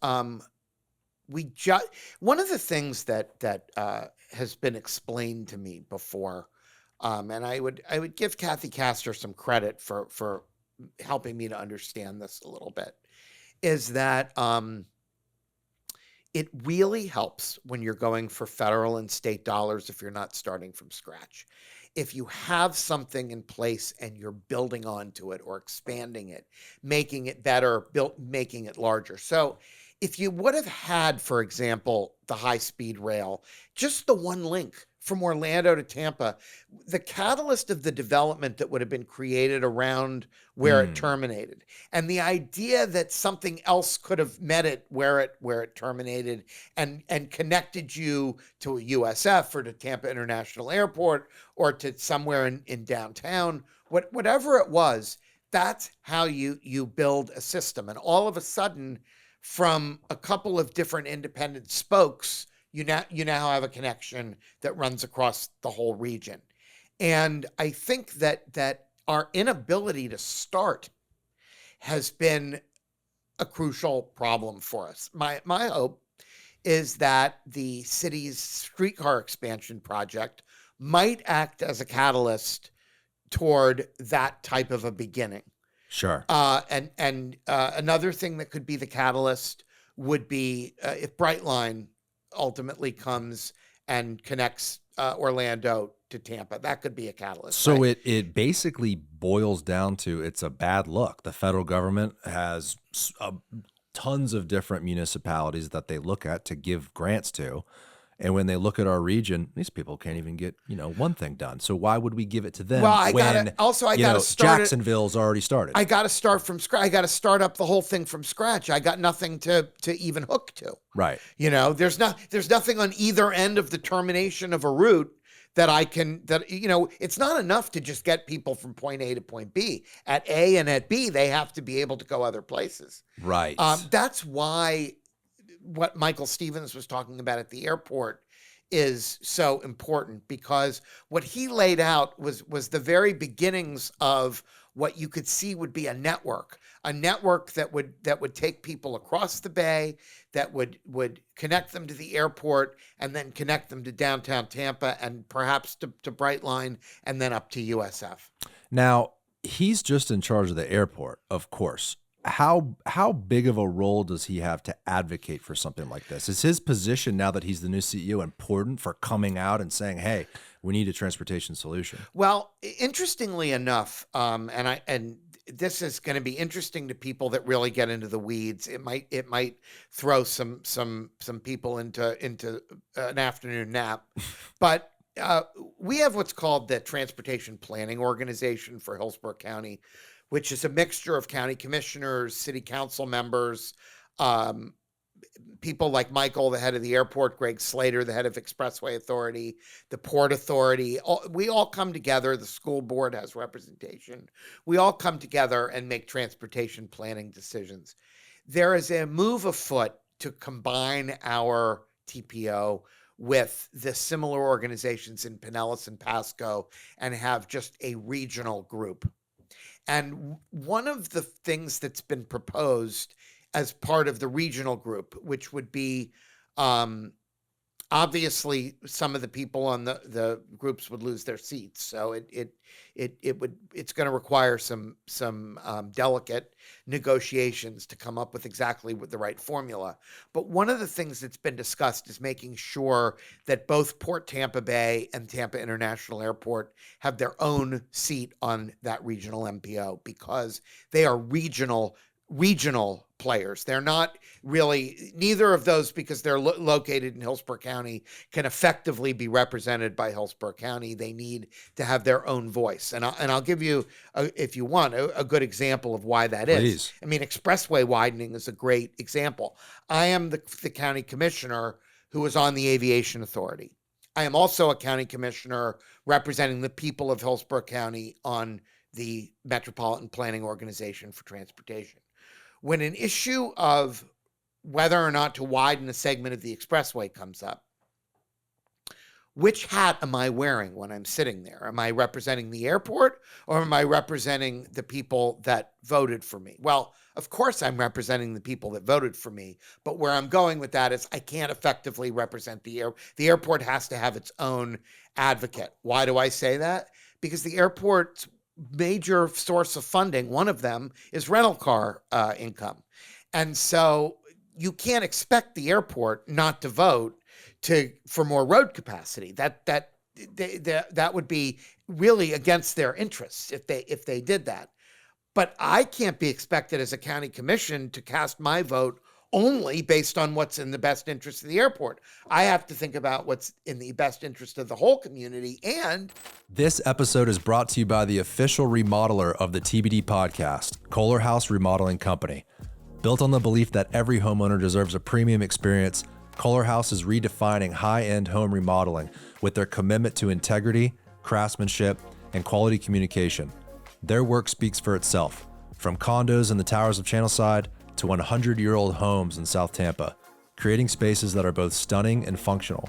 we just one of the things that has been explained to me before, and I would give Kathy Castor some credit for helping me to understand this a little bit, is that it really helps when you're going for federal and state dollars if you're not starting from scratch. If you have something in place and you're building onto it or expanding it, making it better, making it larger. So if you would have had, for example, the high-speed rail, just the one link from Orlando to Tampa, the catalyst of the development that would have been created around where it Mm, terminated, and the idea that something else could have met it where it terminated and connected you to a USF or to Tampa International Airport or to somewhere in downtown, whatever it was, that's how you build a system. And all of a sudden, from a couple of different independent spokes, you now have a connection that runs across the whole region. And I think that our inability to start has been a crucial problem for us. My hope is that the city's streetcar expansion project might act as a catalyst toward that type of a beginning. sure. And another thing that could be the catalyst would be if Brightline ultimately comes and connects Orlando to Tampa. That could be a catalyst, So right? it basically boils down to it's a bad look. The federal government has tons of different municipalities that they look at to give grants to. And when they look at our region, these people can't even get, one thing done. So why would we give it to Well, them when, I gotta start it. Jacksonville's already started? I got to start from scratch. I got to start up the whole thing from scratch. I got nothing to even hook to. Right. There's nothing on either end of the termination of a route that it's not enough to just get people from point A to point B. At A and at B, they have to be able to go other places. Right. That's why what Michael Stevens was talking about at the airport is so important, because what he laid out was the very beginnings of what you could see would be a network that would take people across the bay, that would connect them to the airport, and then connect them to downtown Tampa and perhaps to Brightline and then up to USF. Now, he's just in charge of the airport, of course. How big of a role does he have to advocate for something like this? Is his position, now that he's the new CEO, important for coming out and saying, "Hey, we need a transportation solution"? Well, interestingly enough, and this is going to be interesting to people that really get into the weeds. It might throw some people into an afternoon nap, but we have what's called the Transportation Planning Organization for Hillsborough County, which is a mixture of county commissioners, city council members, um, people like Michael, the head of the airport, Greg Slater, the head of Expressway Authority, the Port Authority. We all come together. The school board has representation. We all come together and make transportation planning decisions. There is a move afoot to combine our TPO with the similar organizations in Pinellas and Pasco and have just a regional group. And one of the things that's been proposed as part of the regional group, which would be um, obviously some of the people on the groups would lose their seats, so it's going to require some delicate negotiations to come up with exactly what the right formula. But one of the things that's been discussed is making sure that both Port Tampa Bay and Tampa International Airport have their own seat on that regional MPO, because they are regional players. They're not really, neither of those, because they're located in Hillsborough County, can effectively be represented by Hillsborough County. They need to have their own voice. And I'll give you, if you want, a good example of why that is. Please. I mean, expressway widening is a great example. I am the county commissioner who is on the Aviation Authority. I am also a county commissioner representing the people of Hillsborough County on the Metropolitan Planning Organization for Transportation. When an issue of whether or not to widen a segment of the expressway comes up, which hat am I wearing when I'm sitting there? Am I representing the airport or am I representing the people that voted for me? Well, of course I'm representing the people that voted for me, but where I'm going with that is I can't effectively represent the airport has to have its own advocate. Why do I say that? Because the airport's major source of funding, one of them is rental car income. And so you can't expect the airport not to vote for more road capacity. That would be really against their interests if they did that. But I can't be expected as a county commission to cast my vote only based on what's in the best interest of the airport. I have to think about what's in the best interest of the whole community. And this episode is brought to you by the official remodeler of the TBD podcast, Kohler House Remodeling Company. Built on the belief that every homeowner deserves a premium experience, Kohler House is redefining high-end home remodeling with their commitment to integrity, craftsmanship, and quality communication. Their work speaks for itself, from condos in the towers of Channelside to 100-year-old homes in South Tampa, creating spaces that are both stunning and functional.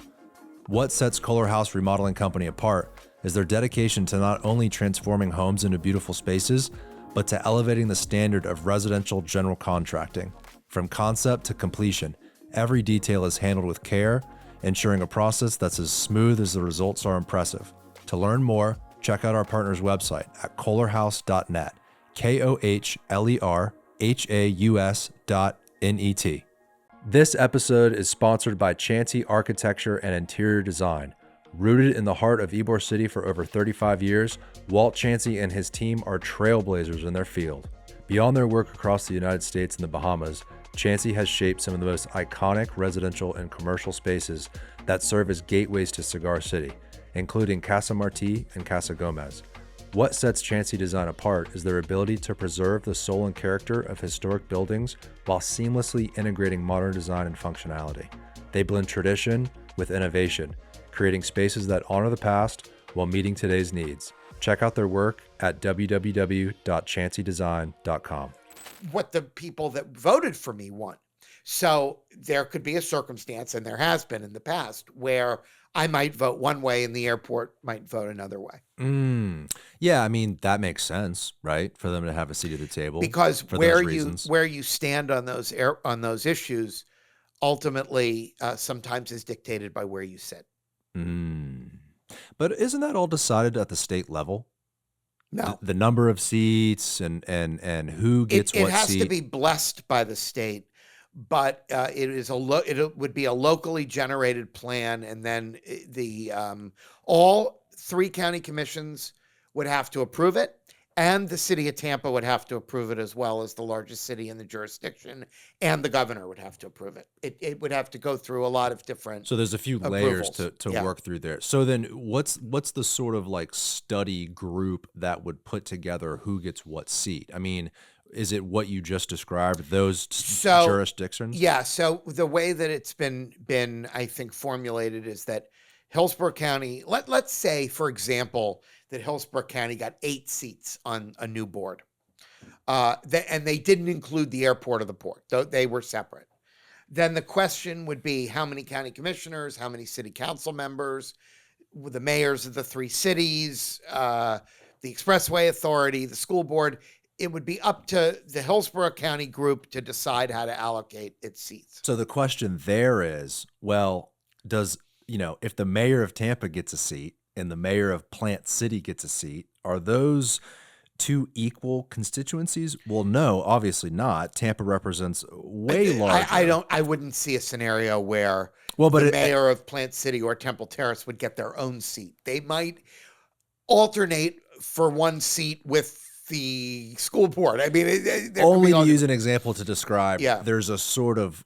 What sets Kohler House Remodeling Company apart is their dedication to not only transforming homes into beautiful spaces, but to elevating the standard of residential general contracting. From concept to completion, every detail is handled with care, ensuring a process that's as smooth as the results are impressive. To learn more, check out our partner's website at kohlerhouse.net, KOHLERHAUS.net. This episode is sponsored by Chansey Architecture and Interior Design. Rooted in the heart of Ybor City for over 35 years, Walt Chansey and his team are trailblazers in their field. Beyond their work across the United States and the Bahamas, Chansey has shaped some of the most iconic residential and commercial spaces that serve as gateways to Cigar City, including Casa Marti and Casa Gomez. What sets Chansey Design apart is their ability to preserve the soul and character of historic buildings while seamlessly integrating modern design and functionality. They blend tradition with innovation, creating spaces that honor the past while meeting today's needs. Check out their work at www.chanseydesign.com. What the people that voted for me want. So there could be a circumstance, and there has been in the past, where I might vote one way and the airport might vote another way. Yeah, I mean, that makes sense, right? For them to have a seat at the table. Because for where those you stand on those issues ultimately sometimes is dictated by where you sit. But isn't that all decided at the state level? No. The number of seats and who gets what seat? It has to be blessed by the state, but it would be a locally generated plan, and then all three county commissions would have to approve it, and the city of Tampa would have to approve it, as well as the largest city in the jurisdiction, and the governor would have to approve it. It would have to go through a lot of different. So there's a few layers to work through there. So then what's the sort of like study group that would put together who gets what seat? I mean, is it what you just described, those jurisdictions? Yeah. So the way that it's been, I think, formulated is that Hillsborough County, let's say, for example, that Hillsborough County got 8 seats on a new board. And they didn't include the airport or the port, though they were separate. Then the question would be how many county commissioners, how many city council members, the mayors of the 3 cities, the expressway authority, the school board. It would be up to the Hillsborough County group to decide how to allocate its seats. So the question there is, well, if the mayor of Tampa gets a seat and the mayor of Plant City gets a seat, are those 2 equal constituencies? Well, no, obviously not. Tampa represents way larger. I wouldn't see a scenario where the mayor of Plant City or Temple Terrace would get their own seat. They might alternate for one seat with the school board. I mean, only to use an example to describe, there's a sort of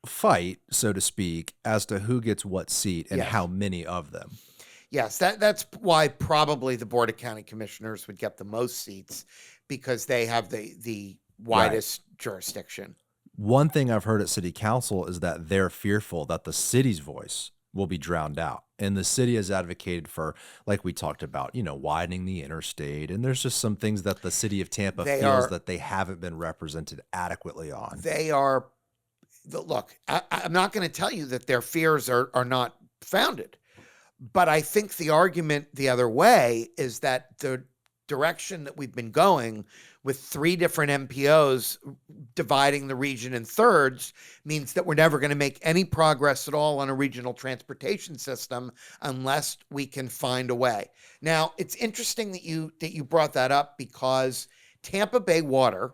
fight, so to speak, as to who gets what seat and how many of them. Yes, that's why probably the Board of County Commissioners would get the most seats, because they have the widest jurisdiction. One thing I've heard at City Council is that they're fearful that the city's voice will be drowned out. And the city has advocated for, like we talked about, widening the interstate. And there's just some things that the city of Tampa feels that they haven't been represented adequately on. Look, I'm not going to tell you that their fears are not founded, But I think the argument the other way is that the direction that we've been going with 3 different MPOs dividing the region in thirds means that we're never going to make any progress at all on a regional transportation system unless we can find a way. Now, it's interesting that you brought that up, because Tampa Bay Water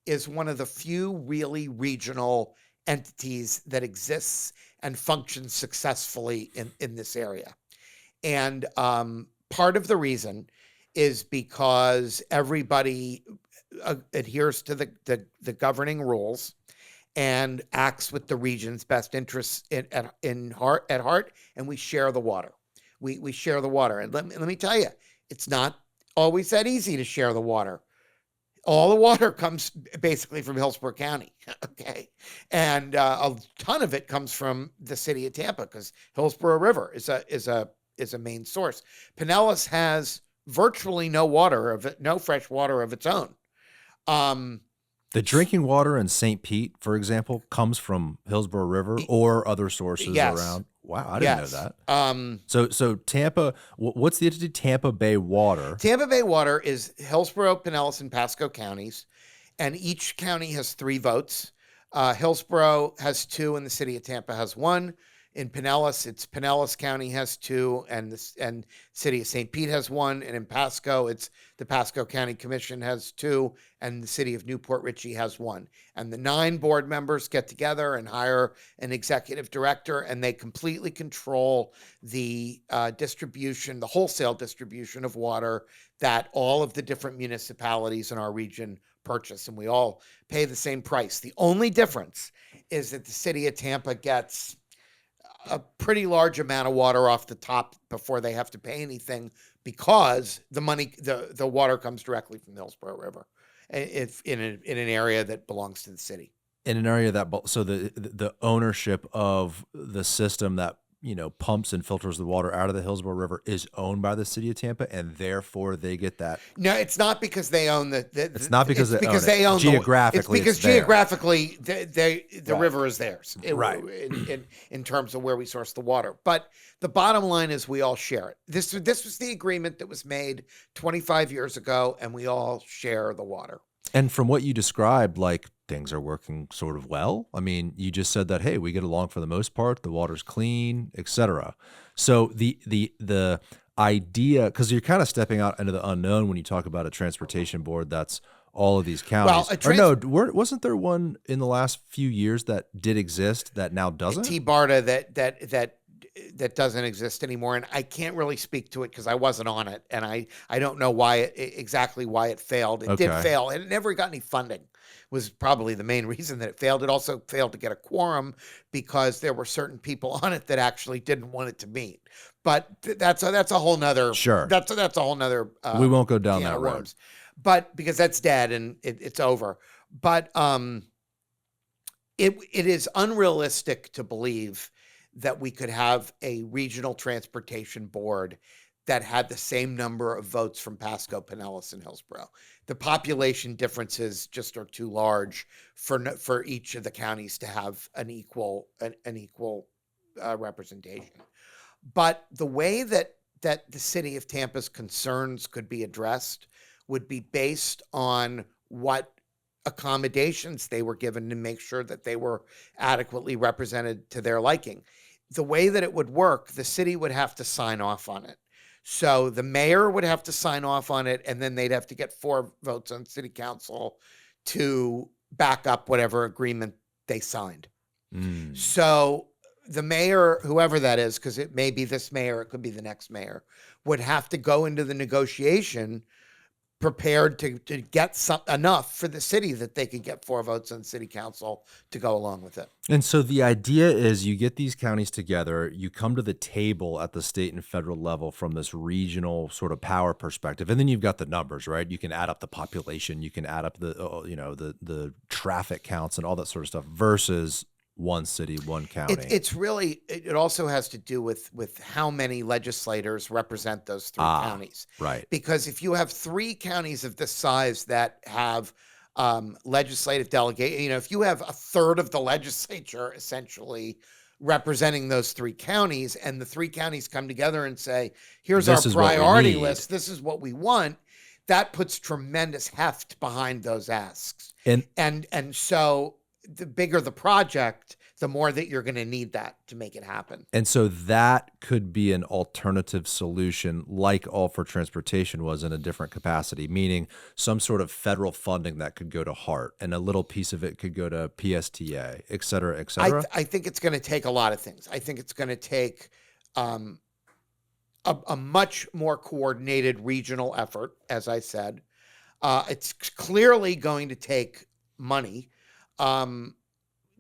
is one of the few really regional entities that exists and functions successfully in this area. And part of the reason is because everybody adheres to the governing rules and acts with the region's best interests at heart, and we share the water. We share the water. And let me tell you, it's not always that easy to share the water. All the water comes basically from Hillsborough County, okay? And a ton of it comes from the city of Tampa, because Hillsborough River is a main source. Pinellas has virtually no fresh water of its own. The drinking water in St. Pete, for example, comes from Hillsborough River or other sources around. Wow, I didn't know that. So Tampa, what's the entity? Tampa Bay Water. Tampa Bay Water is Hillsborough, Pinellas, and Pasco counties, and each county has 3 votes. Hillsborough has 2, and the city of Tampa has 1. In Pinellas, it's Pinellas County has 2, and the city of St. Pete has 1. And in Pasco, it's the Pasco County Commission has 2, and the city of Newport Richey has 1. And the 9 board members get together and hire an executive director, and they completely control the distribution, the wholesale distribution of water that all of the different municipalities in our region purchase, and we all pay the same price. The only difference is that the city of Tampa gets a pretty large amount of water off the top before they have to pay anything, because the water comes directly from the Hillsborough River. It's in an area that belongs to the city. In an area so the ownership of the system that pumps and filters the water out of the Hillsborough River is owned by the city of Tampa, and therefore they get that. No, it's not because they own it's not because they own geographically. It's because geographically the river is theirs, right? In terms of where we source the water. But the bottom line is we all share it. This was the agreement that was made 25 years ago, and we all share the water. And from what you described, like, things are working sort of well. I mean, you just said that, hey, we get along for the most part, the water's clean, etc. So the idea, because you're kind of stepping out into the unknown when you talk about a transportation board that's all of these counties. Wasn't there one in the last few years that did exist that now doesn't? T-BARTA that doesn't exist anymore, and I can't really speak to it because I wasn't on it, and I don't know exactly why it failed. It did fail, and it never got any funding. Was probably the main reason that it failed. It also failed to get a quorum because there were certain people on it that actually didn't want it to meet. It that's a whole nother. Sure. That's a whole nother. We won't go down that road. But because that's dead and it's over. But it is unrealistic to believe that we could have a regional transportation board that had the same number of votes from Pasco, Pinellas, and Hillsborough. The population differences just are too large for each of the counties to have an equal representation. But the way that the city of Tampa's concerns could be addressed would be based on what accommodations they were given to make sure that they were adequately represented to their liking. The way that it would work, the city would have to sign off on it. So the mayor would have to sign off on it, and then they'd have to get 4 votes on city council to back up whatever agreement they signed. So the mayor, whoever that is, because it may be this mayor, it could be the next mayor, would have to go into the negotiation prepared to get enough for the city that they could get 4 votes on city council to go along with it. And so the idea is you get these counties together, you come to the table at the state and federal level from this regional sort of power perspective, and then you've got the numbers, right? You can add up the population, you can add up the traffic counts and all that sort of stuff versus one city, one county. It also has to do with how many legislators represent those 3 counties. Right. Because if you have 3 counties of this size that have legislative delegate, if you have a third of the legislature essentially representing those 3 counties, and the 3 counties come together and say, here's This our is what we priority need. list. This is what we want. That puts tremendous heft behind those asks. And And so the bigger the project, the more that you're going to need that to make it happen. And so that could be an alternative solution, like All for Transportation was in a different capacity, meaning some sort of federal funding that could go to HART and a little piece of it could go to PSTA, et cetera, et cetera. I think it's going to take a lot of things. I think it's going to take a much more coordinated regional effort, as I said. It's clearly going to take money.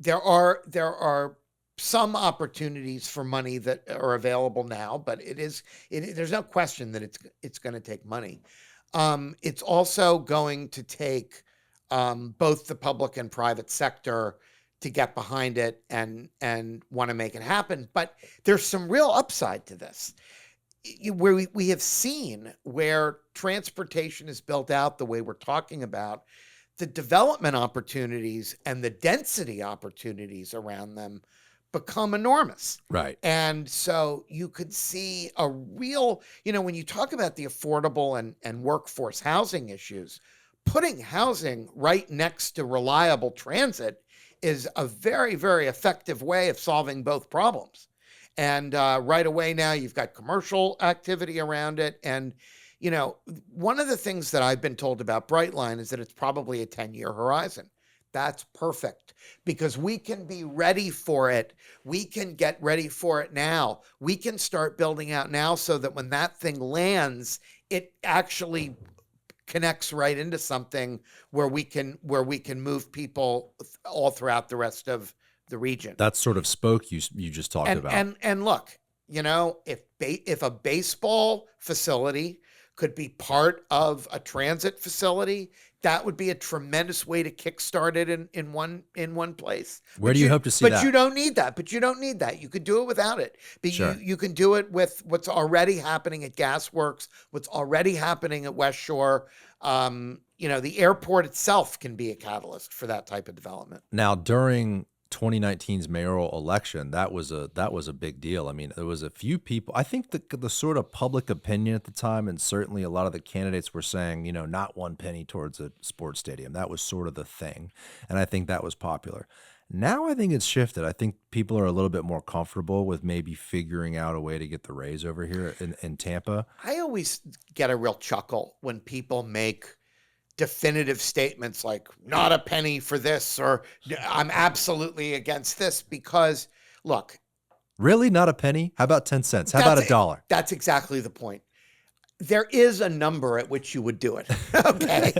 There are some opportunities for money that are available now, but there's no question that it's going to take money. It's also going to take both the public and private sector to get behind it and want to make it happen. But there's some real upside to this. Where we have seen where transportation is built out the way we're talking about, the development opportunities and the density opportunities around them become enormous. Right. And so you could see a real, when you talk about the affordable and workforce housing issues, putting housing right next to reliable transit is a very, very effective way of solving both problems. And right away now you've got commercial activity around it. And one of the things that I've been told about Brightline is that it's probably a 10-year horizon. That's perfect because we can be ready for it. We can get ready for it now. We can start building out now so that when that thing lands, it actually connects right into something where we can move people all throughout the rest of the region. That sort of spoke you just talked about. And look, if a baseball facility could be part of a transit facility, that would be a tremendous way to kickstart it in one place. Where do you hope to see that? But you don't need that. You could do it without it. But sure. you can do it with what's already happening at Gasworks, what's already happening at West Shore. The airport itself can be a catalyst for that type of development. Now, during 2019's mayoral election, that was a big deal. I mean, there was a few people. I think the sort of public opinion at the time, and certainly a lot of the candidates were saying, not one penny towards a sports stadium. That was sort of the thing, and I think that was popular. Now I think it's shifted. I think people are a little bit more comfortable with maybe figuring out a way to get the Rays over here in Tampa. I always get a real chuckle when people make definitive statements like not a penny for this or I'm absolutely against this because look. Really? Not a penny? How about 10 cents? How about $1? That's exactly the point. There is a number at which you would do it. Okay.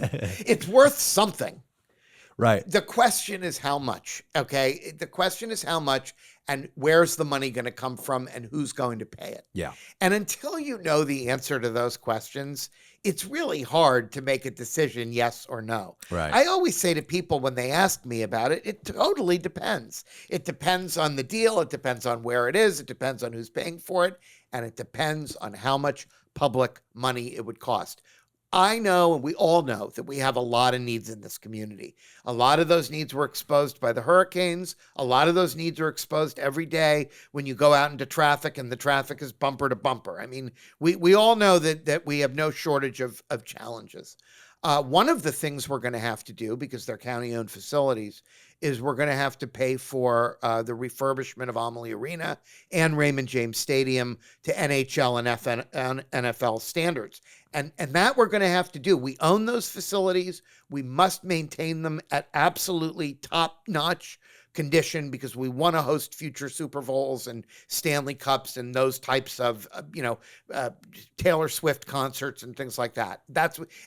It's worth something. Right. The question is how much. Okay. The question is how much and where's the money going to come from and who's going to pay it. Yeah. And until you know the answer to those questions, it's really hard to make a decision, yes or no. Right. I always say to people when they ask me about it, it totally depends. It depends on the deal. It depends on where it is. It depends on who's paying for it. And it depends on how much public money it would cost. I know, and we all know, that we have a lot of needs in this community. A lot of those needs were exposed by the hurricanes. A lot of those needs are exposed every day when you go out into traffic and the traffic is bumper to bumper. I mean, we all know that we have no shortage of challenges. One of the things we're going to have to do, because they're county-owned facilities, is we're going to have to pay for the refurbishment of Amalie Arena and Raymond James Stadium to NHL and NFL standards. And that we're going to have to do. We own those facilities. We must maintain them at absolutely top-notch condition because we want to host future Super Bowls and Stanley Cups and those types of, Taylor Swift concerts and things like that.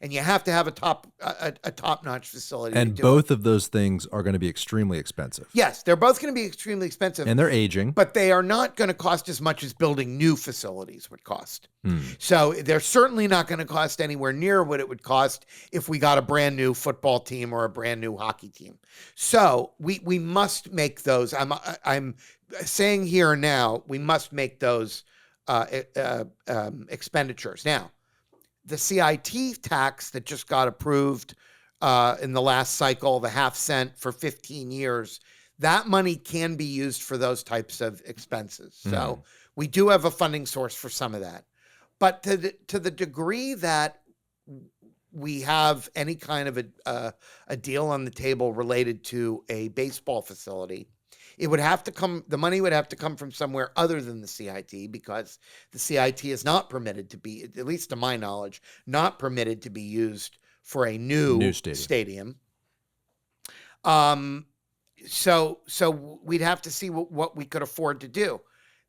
And you have to have a top-notch facility. And both of those things are going to be extremely expensive. Yes, they're both going to be extremely expensive. And they're aging. But they are not going to cost as much as building new facilities would cost. So they're certainly not going to cost anywhere near what it would cost if we got a brand new football team or a brand new hockey team. So we must make those. I'm saying here now, we must make those expenditures. Now, the CIT tax that just got approved in the last cycle, the half cent for 15 years, that money can be used for those types of expenses. Mm. So we do have a funding source for some of that. But to the degree that we have any kind of a deal on the table related to a baseball facility, the money would have to come from somewhere other than the CIT, because the CIT is not permitted to be, at least to my knowledge, not permitted to be used for a new stadium. So we'd have to see what we could afford to do.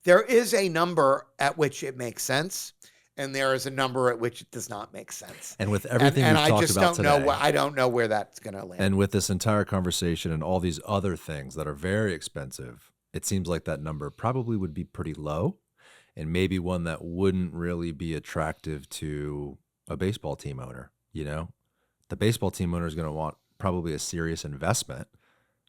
There is a number at which it makes sense, and there is a number at which it does not make sense. And with everything we've talked about today, I don't know where that's going to land. And with this entire conversation and all these other things that are very expensive, it seems like that number probably would be pretty low, and maybe one that wouldn't really be attractive to a baseball team owner. You know, the baseball team owner is going to want probably a serious investment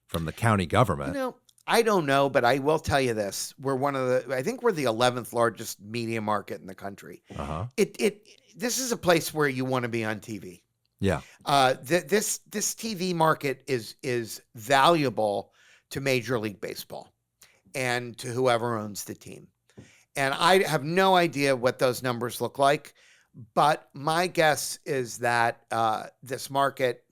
from the county government. You know, I don't know, but I will tell you this: I think we're the 11th largest media market in the country. This is a place where you want to be on TV. Yeah. This TV market is valuable to Major League Baseball and to whoever owns the team. And I have no idea what those numbers look like, but my guess is that this market,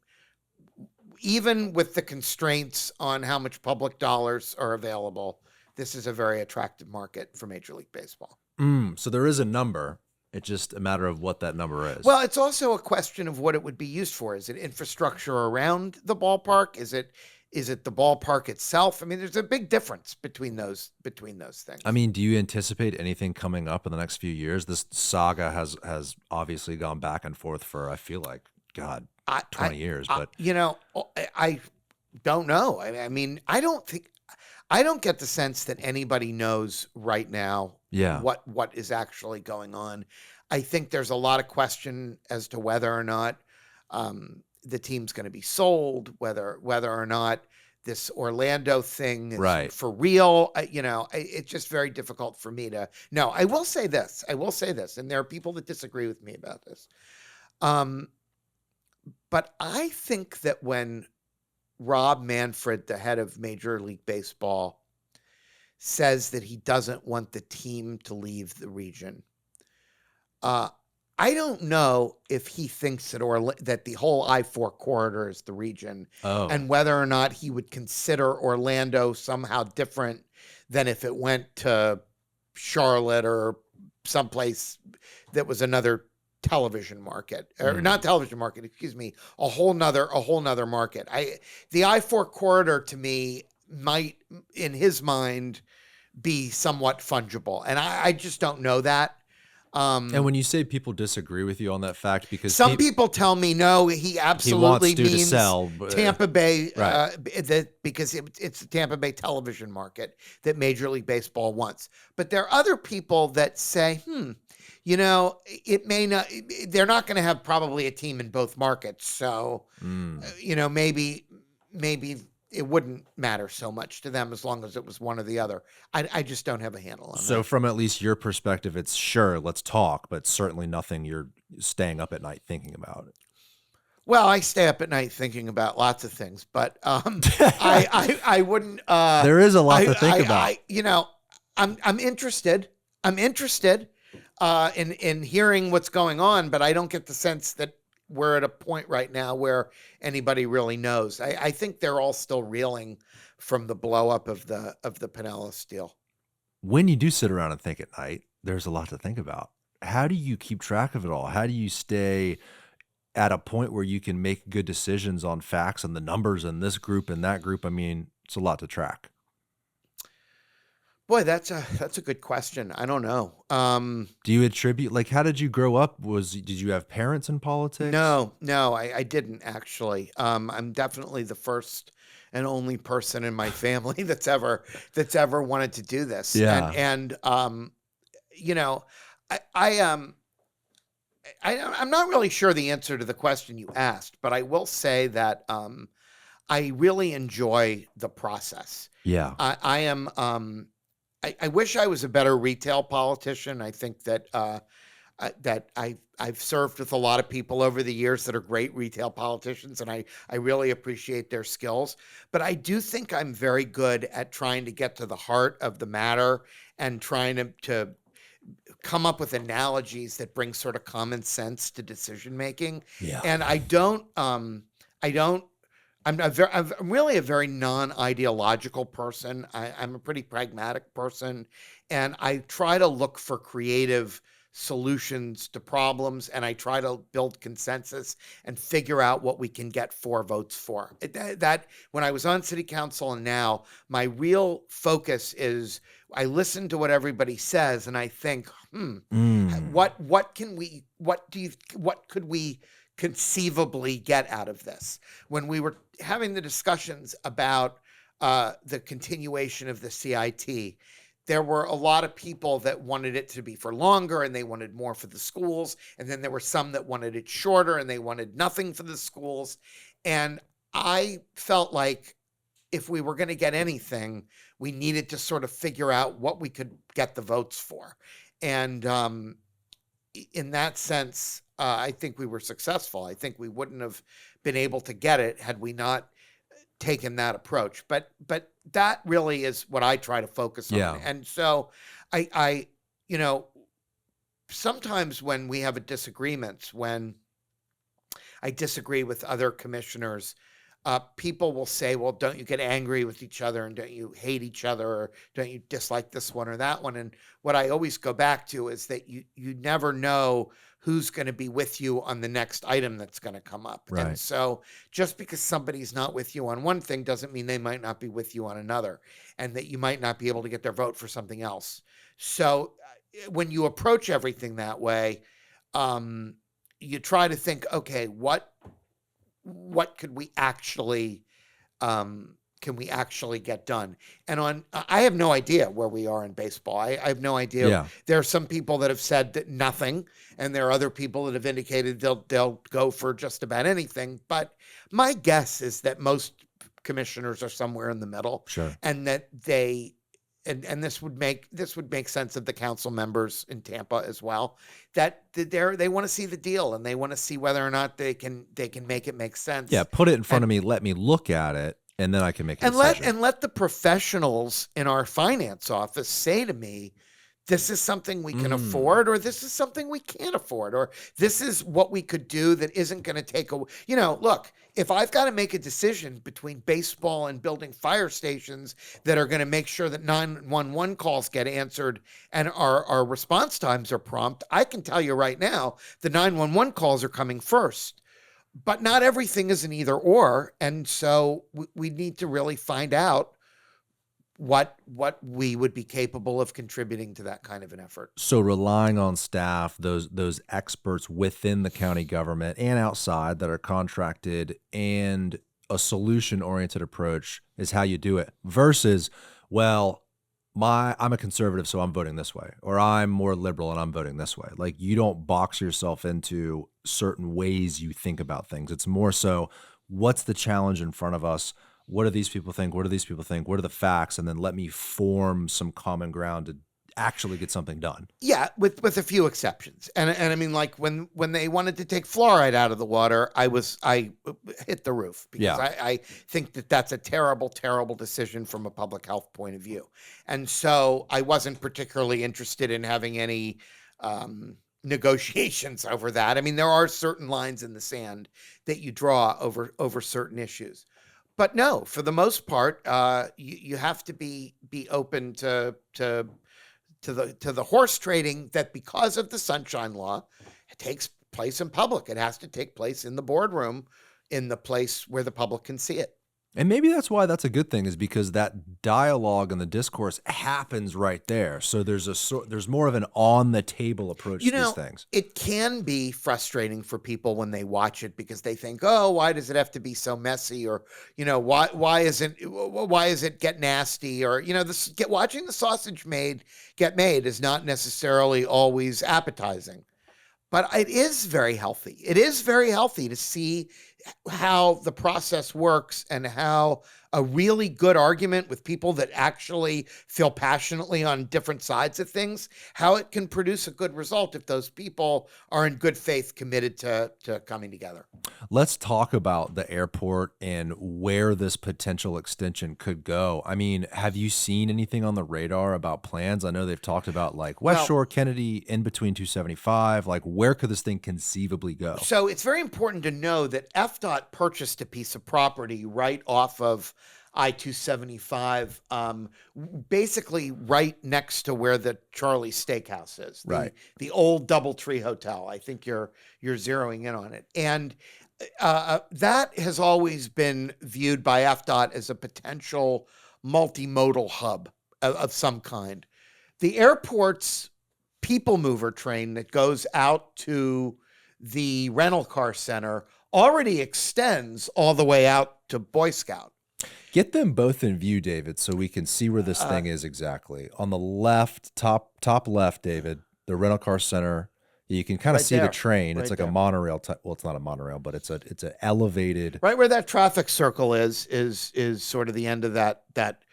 even with the constraints on how much public dollars are available, this is a very attractive market for Major League Baseball. So there is a number. It's just a matter of what that number is. Well, it's also a question of what it would be used for. Is it infrastructure around the ballpark? Is it the ballpark itself? I mean, there's a big difference between those things. I mean, do you anticipate anything coming up in the next few years? This saga has obviously gone back and forth for, I feel like, 20 years, but I don't know. I mean, I don't get the sense that anybody knows right now what is actually going on. I think there's a lot of question as to whether or not the team's going to be sold, whether or not this Orlando thing is for real. It's just very difficult for me to know. I will say this, and there are people that disagree with me about this. But I think that when Rob Manfred, the head of Major League Baseball, says that he doesn't want the team to leave the region, I don't know if he thinks that the whole I-4 corridor is the region, and whether or not he would consider Orlando somehow different than if it went to Charlotte or someplace that was another television market, or not television market, excuse me, a whole nother market. The I-4 corridor to me might, in his mind, be somewhat fungible, and I just don't know that. And when you say people disagree with you on that fact, because some people tell me no, he absolutely means to sell Tampa Bay, because it's the Tampa Bay television market that Major League Baseball wants. But there are other people that say, it may not. They're not going to have probably a team in both markets, so maybe it wouldn't matter so much to them as long as it was one or the other. I just don't have a handle on that. So from at least your perspective, it's sure, let's talk, but certainly nothing you're staying up at night thinking about. Well, I stay up at night thinking about lots of things, but I wouldn't. There is a lot to think about. I'm interested. I'm interested in hearing what's going on, but I don't get the sense that we're at a point right now where anybody really knows. I think they're all still reeling from the blow up of the Pinellas deal. When you do sit around and think at night, there's a lot to think about. How do you keep track of it all? How do you stay at a point where you can make good decisions on facts and the numbers and this group and that group? I mean, it's a lot to track. Boy, that's a good question. I don't know. Do you attribute, how did you grow up? Did you have parents in politics? No, I didn't actually. I'm definitely the first and only person in my family that's ever wanted to do this. Yeah. And I'm not really sure the answer to the question you asked, but I will say that I really enjoy the process. Yeah. I am. I wish I was a better retail politician. I think that I I've served with a lot of people over the years that are great retail politicians, and I really appreciate their skills. But I do think I'm very good at trying to get to the heart of the matter and trying to come up with analogies that bring sort of common sense to decision making. Yeah. And I don't, I'm really a very non-ideological person. I'm a pretty pragmatic person, and I try to look for creative solutions to problems, and I try to build consensus and figure out what we can get 4 votes for. That when I was on city council and now, my real focus is I listen to what everybody says and I think, Mm. what could we conceivably get out of this? When we were having the discussions about the continuation of the CIT, there were a lot of people that wanted it to be for longer and they wanted more for the schools. And then there were some that wanted it shorter and they wanted nothing for the schools. And I felt like if we were going to get anything, we needed to sort of figure out what we could get the votes for. And in that sense, I think we were successful. I think we wouldn't have been able to get it had we not taken that approach. But that really is what I try to focus on. Yeah. And so I sometimes when we have a disagreements, when I disagree with other commissioners, people will say, well, don't you get angry with each other and don't you hate each other or don't you dislike this one or that one? And what I always go back to is that you never know who's going to be with you on the next item that's going to come up. Right. And so just because somebody's not with you on one thing doesn't mean they might not be with you on another and that you might not be able to get their vote for something else. So when you approach everything that way, you try to think, okay, what could we actually can we actually get done? And I have no idea where we are in baseball. I have no idea. Yeah. There are some people that have said that nothing, and there are other people that have indicated they'll go for just about anything. But my guess is that most commissioners are somewhere in the middle, Sure. and that they and this would make sense of the council members in Tampa as well, that they want to see the deal and they want to see whether or not they can make it make sense. Yeah. Put it in front of me. Let me look at it, and then I can make a decision. Let the professionals in our finance office say to me, this is something we can afford, or this is something we can't afford, or this is what we could do that isn't going to take look, if I've got to make a decision between baseball and building fire stations that are going to make sure that 911 calls get answered and our response times are prompt, I can tell you right now, the 911 calls are coming first. But not everything is an either or. And so we need to really find out what we would be capable of contributing to that kind of an effort. So relying on staff, those experts within the county government and outside that are contracted, and a solution-oriented approach is how you do it versus, well, I'm a conservative, so I'm voting this way, or I'm more liberal and I'm voting this way. Like, you don't box yourself into certain ways you think about things. It's more so, what's the challenge in front of us? What do these people think? What do these people think? What are the facts? And then let me form some common ground to actually get something done. Yeah, with a few exceptions. And I mean, like when they wanted to take fluoride out of the water, I hit the roof because I think that's a terrible, terrible decision from a public health point of view. And so I wasn't particularly interested in having any negotiations over that. I mean, there are certain lines in the sand that you draw over certain issues. But no, for the most part, you have to be open to the horse trading that, because of the Sunshine Law, it takes place in public. It has to take place in the boardroom, in the place where the public can see it. And maybe that's why that's a good thing, is because that dialogue and the discourse happens right there. So there's more of an on the table approach to these things. It can be frustrating for people when they watch it because they think, oh, why does it have to be so messy? Or, why is it get nasty? Or, watching the sausage get made is not necessarily always appetizing. But it is very healthy. It is very healthy to see how the process works and how a really good argument with people that actually feel passionately on different sides of things, how it can produce a good result if those people are in good faith committed to coming together. Let's talk about the airport and where this potential extension could go. I mean, have you seen anything on the radar about plans? I know they've talked about like West Well, Shore, Kennedy, in between 275. Like, where could this thing conceivably go? so it's very important to know that FDOT purchased a piece of property right off of I-275, basically right next to where the Charlie Steakhouse is, Right. the old DoubleTree Hotel. I think you're zeroing in on it, and that has always been viewed by FDOT as a potential multimodal hub of some kind. The airport's people mover train that goes out to the rental car center already extends all the way out to Boy Scout. Get them both in view, David, so we can see where this thing is exactly. On the left, top left, David, the rental car center. You can kind of Right see there, the train. right It's like there. a monorail type. Well, it's not a monorail, but it's an elevated. Right where that traffic circle is sort of the end of that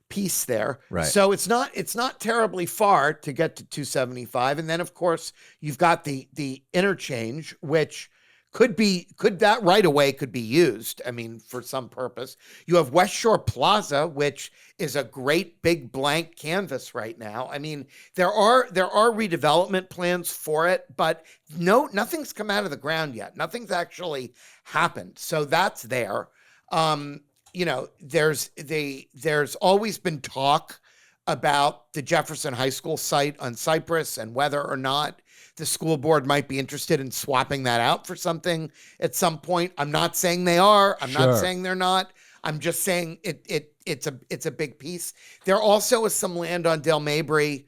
piece there. Right. So it's not terribly far to get to 275, and then of course you've got the interchange, which could that right away could be used, I mean, for some purpose. You have West Shore Plaza, which is a great big blank canvas right now. I mean, there are redevelopment plans for it, but nothing's come out of the ground yet. Nothing's actually happened. So that's there. There's always been talk about the Jefferson High School site on Cypress and whether or not the school board might be interested in swapping that out for something at some point. I'm not saying they are. I'm not saying they're not. I'm just saying it's a big piece. There also is some land on Del Mabry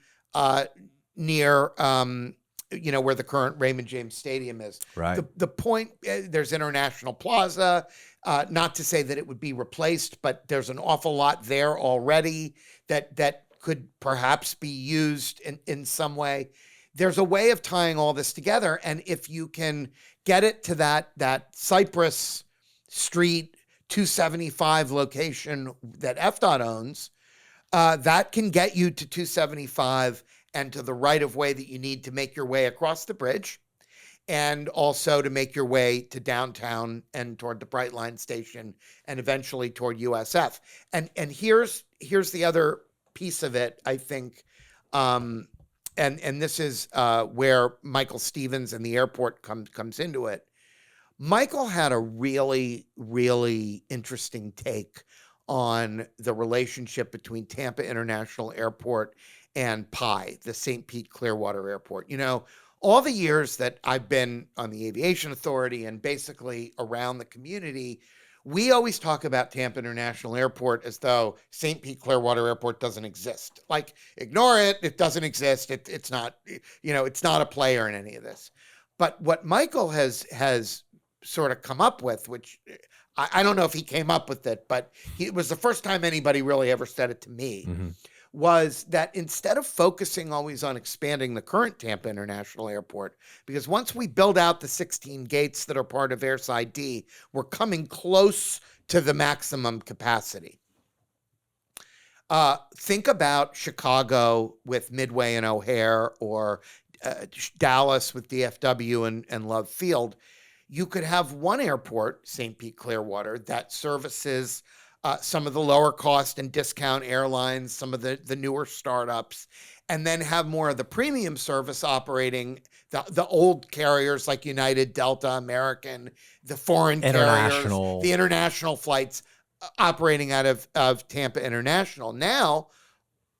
near where the current Raymond James Stadium is. Right. The point, there's International Plaza. Not to say that it would be replaced, but there's an awful lot there already that could perhaps be used in some way. There's a way of tying all this together, and if you can get it to that Cypress Street 275 location that FDOT owns, that can get you to 275 and to the right of way that you need to make your way across the bridge, and also to make your way to downtown and toward the Brightline station and eventually toward USF. And here's the other piece of it, I think, and this is where Michael Stevens and the airport comes into it. Michael had a really, really interesting take on the relationship between Tampa International Airport and PI, the St. Pete Clearwater Airport. You know, all the years that I've been on the Aviation Authority and basically around the community, we always talk about Tampa International Airport as though St. Pete Clearwater Airport doesn't exist. Like, ignore it. It doesn't exist. It's not, it's not a player in any of this. But what Michael has sort of come up with, which I don't know if he came up with it, but it was the first time anybody really ever said it to me, was that instead of focusing always on expanding the current Tampa International Airport, because once we build out the 16 gates that are part of Airside D, we're coming close to the maximum capacity. Think about Chicago with Midway and O'Hare, or Dallas with DFW and Love Field. You could have one airport, St. Pete Clearwater, that services some of the lower cost and discount airlines, some of the newer startups, and then have more of the premium service operating, the old carriers like United, Delta, American, the foreign carriers, the international flights operating out of Tampa International. Now,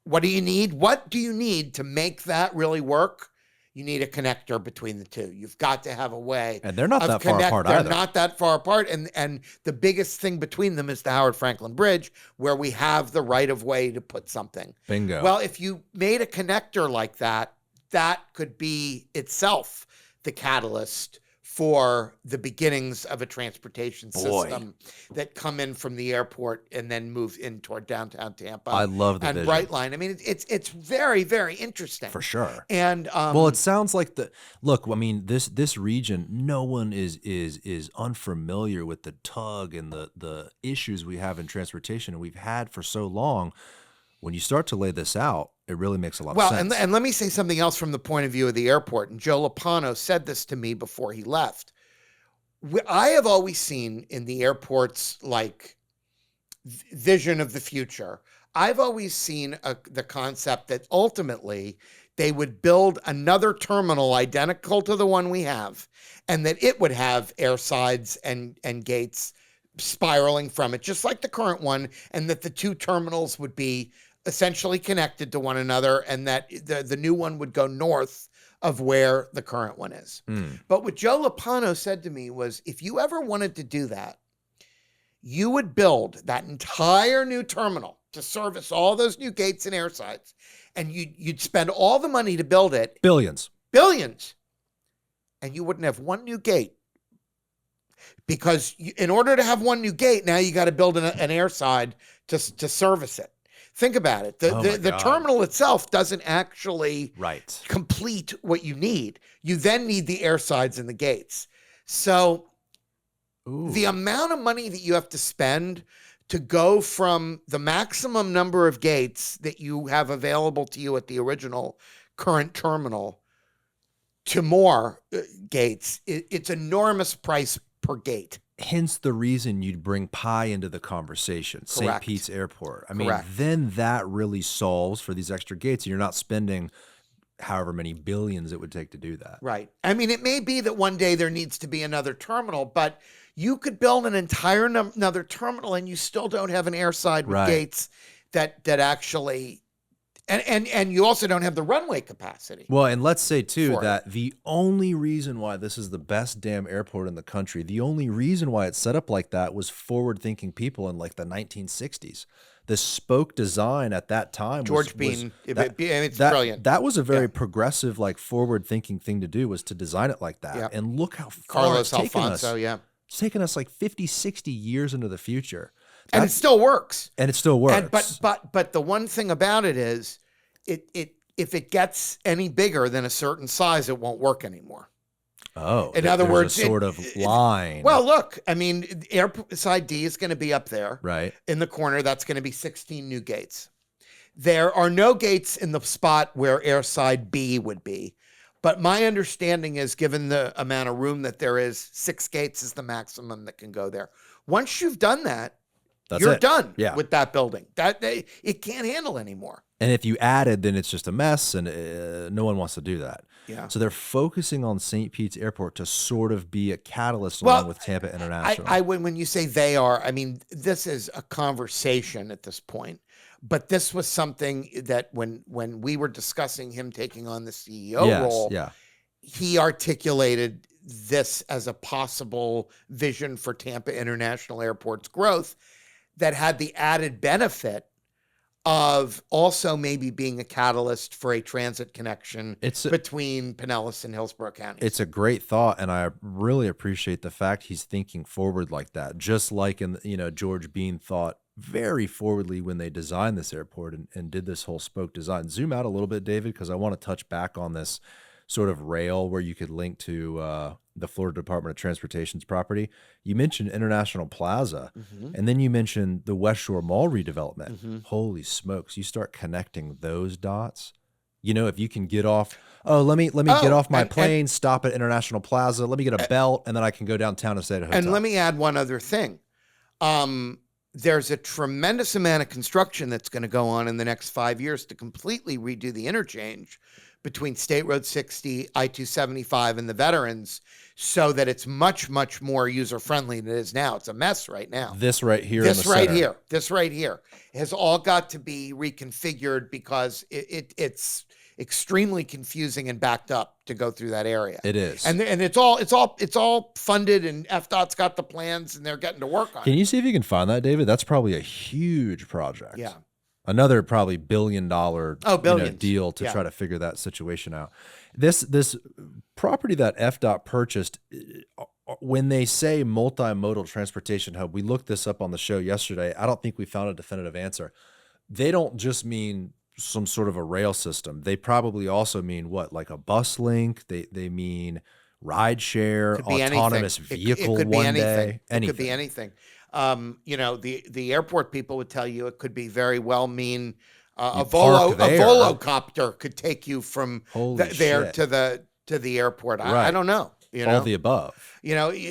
what do you need? What do you need to make that really work? You need a connector between the two. You've got to have a way. And they're not that far apart either. They're not that far apart. And the biggest thing between them is the Howard Franklin Bridge, where we have the right of way to put something. Bingo. Well, if you made a connector like that, that could be itself the catalyst for the beginnings of a transportation Boy. system that come in from the airport and then move in toward downtown Tampa. I love the and vision. Brightline. I mean, it's very, very interesting. For sure. And well, it sounds like look, I mean, this region, no one is unfamiliar with the tug and the issues we have in transportation and we've had for so long. When you start to lay this out, it really makes a lot of sense. And let me say something else from the point of view of the airport. And Joe Lopano said this to me before he left. I have always seen in the airport's like vision of the future, I've always seen the concept that ultimately they would build another terminal identical to the one we have, and that it would have air sides and gates spiraling from it, just like the current one, and that the two terminals would be essentially connected to one another, and that the new one would go north of where the current one is. But what Joe Lopano said to me was, if you ever wanted to do that, you would build that entire new terminal to service all those new gates and air sides, and you'd spend all the money to build it. Billions. And you wouldn't have one new gate. Because in order to have one new gate, now you got to build an air side to service it. Think about it. The terminal itself doesn't actually complete what you need. You then need the air sides and the gates. So the amount of money that you have to spend to go from the maximum number of gates that you have available to you at the original current terminal to more gates, it's enormous price per gate. Hence the reason you'd bring pie into the conversation, St. Pete's Airport. I mean, then that really solves for these extra gates. And you're not spending however many billions it would take to do that. Right. I mean, it may be that one day there needs to be another terminal, but you could build an entire another terminal and you still don't have an airside with gates that actually... And you also don't have the runway capacity. Well, and let's say, too, that the only reason why this is the best damn airport in the country, the only reason why it's set up like that was forward-thinking people in, like, the 1960s. The spoke design at that time George Bean, it's brilliant. That was a very progressive, like, forward-thinking thing to do, was to design it like that. And look how far it's taken us. It's taken us, like, 50, 60 years into the future. And it still works. And it still works. But the one thing about it is, if it gets any bigger than a certain size, it won't work anymore. Oh, in other words, a sort of line. Well, look, I mean, airside D is going to be up there, right in the corner. That's going to be 16 new gates. There are no gates in the spot where airside B would be. But my understanding is, given the amount of room that there is, 6 gates is the maximum that can go there. Once you've done that, you're done with that building. It can't handle anymore. And if you added, then it's just a mess, and no one wants to do that. Yeah. So they're focusing on St. Pete's Airport to sort of be a catalyst along with Tampa International. When you say they are, I mean, this is a conversation at this point. But this was something that when we were discussing him taking on the CEO role, he articulated this as a possible vision for Tampa International Airport's growth that had the added benefit of also maybe being a catalyst for a transit connection between Pinellas and Hillsborough County. It's a great thought, and I really appreciate the fact he's thinking forward like that, just like George Bean thought very forwardly when they designed this airport and did this whole spoke design. Zoom out a little bit, David, because I want to touch back on this sort of rail where you could link to the Florida Department of Transportation's property. You mentioned International Plaza, and then you mentioned the West Shore Mall redevelopment. Holy smokes, you start connecting those dots. If you can get off, let me get off my plane, stop at International Plaza, let me get a belt, and then I can go downtown and stay at a hotel. And let me add one other thing. There's a tremendous amount of construction that's going to go on in the next 5 years to completely redo the interchange between State Road 60, I-275, and the Veterans, so that it's much, much more user-friendly than it is now. It's a mess right now. This right here has all got to be reconfigured because it's extremely confusing and backed up to go through that area. It is. And it's all funded, and FDOT's got the plans and they're getting to work on it. Can you see if you can find that, David? That's probably a huge project. Yeah. Another probably $1 billion, Oh, billions. deal to Yeah. try to figure that situation out. This property that FDOT purchased, when they say multimodal transportation hub, we looked this up on the show yesterday. I don't think we found a definitive answer. They don't just mean some sort of a rail system. They probably also mean what, like a bus link? They mean ride share, Could be autonomous anything. vehicle It could be one anything. day, It could be anything. anything. The airport people would tell you it could be very well mean You park a there. volocopter could take you from Holy there shit. to the airport. I Right. don't know. All the above.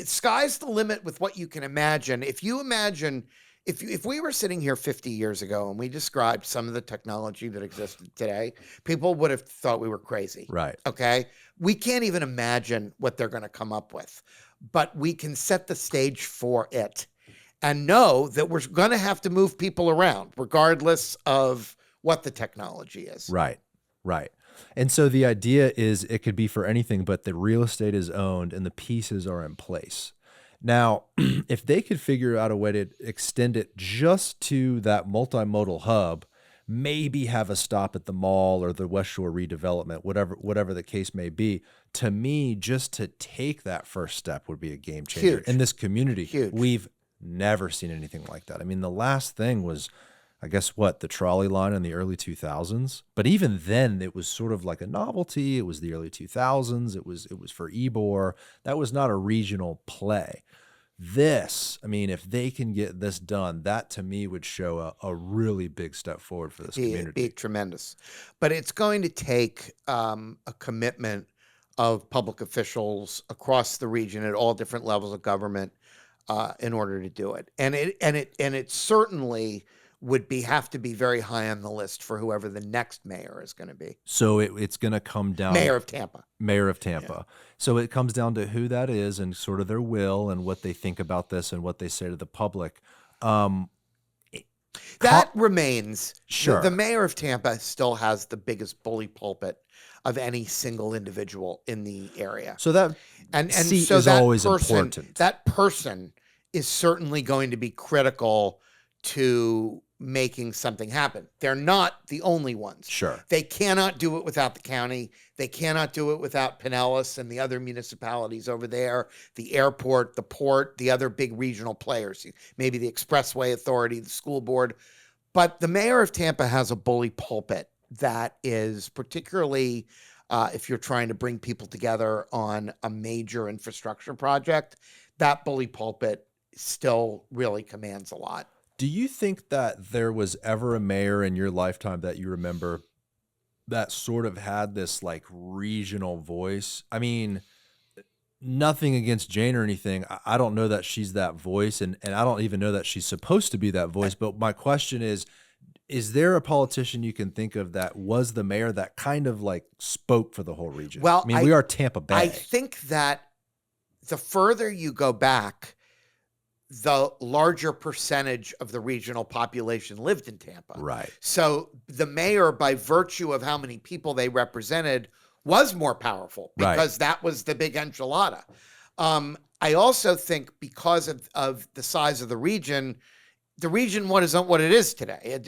Sky's the limit with what you can imagine. If you imagine, if we were sitting here 50 years ago and we described some of the technology that existed today, people would have thought we were crazy. Right. Okay. We can't even imagine what they're going to come up with, but we can set the stage for it and know that we're going to have to move people around regardless of what the technology is. Right. Right. And so the idea is it could be for anything, but the real estate is owned and the pieces are in place. Now, if they could figure out a way to extend it just to that multimodal hub, maybe have a stop at the mall or the West Shore redevelopment, whatever the case may be, to me, just to take that first step would be a game changer. Huge. In this community. Huge. We've never seen anything like that. I mean, the last thing was, I guess the trolley line in the early 2000s. But even then, it was sort of like a novelty. It was the early 2000s. It was for Ybor. That was not a regional play. This, I mean, if they can get this done, that to me would show a really big step forward for this community. Be tremendous. But it's going to take a commitment of public officials across the region at all different levels of government in order to do it. And it certainly would have to be very high on the list for whoever the next mayor is going to be. So it's going to come down. Mayor of Tampa. Yeah. So it comes down to who that is and sort of their will and what they think about this and what they say to the public. That remains. Sure. The mayor of Tampa still has the biggest bully pulpit of any single individual in the area. So that seat is always important. That person is certainly going to be critical to making something happen. They're not the only ones. Sure. They cannot do it without the county. They cannot do it without Pinellas and the other municipalities over there, the airport, the port, the other big regional players, maybe the Expressway Authority, the school board. But the mayor of Tampa has a bully pulpit that is particularly if you're trying to bring people together on a major infrastructure project, that bully pulpit still really commands a lot. Do you think that there was ever a mayor in your lifetime that you remember that sort of had this like regional voice? I mean, nothing against Jane or anything. I don't know that she's that voice, and I don't even know that she's supposed to be that voice. But my question is there a politician you can think of that was the mayor that kind of like spoke for the whole region? Well, I mean, we are Tampa Bay. I think that the further you go back, the larger percentage of the regional population lived in Tampa. Right. So the mayor, by virtue of how many people they represented, was more powerful because that was the big enchilada. I also think because of the size of the region isn't what it is today.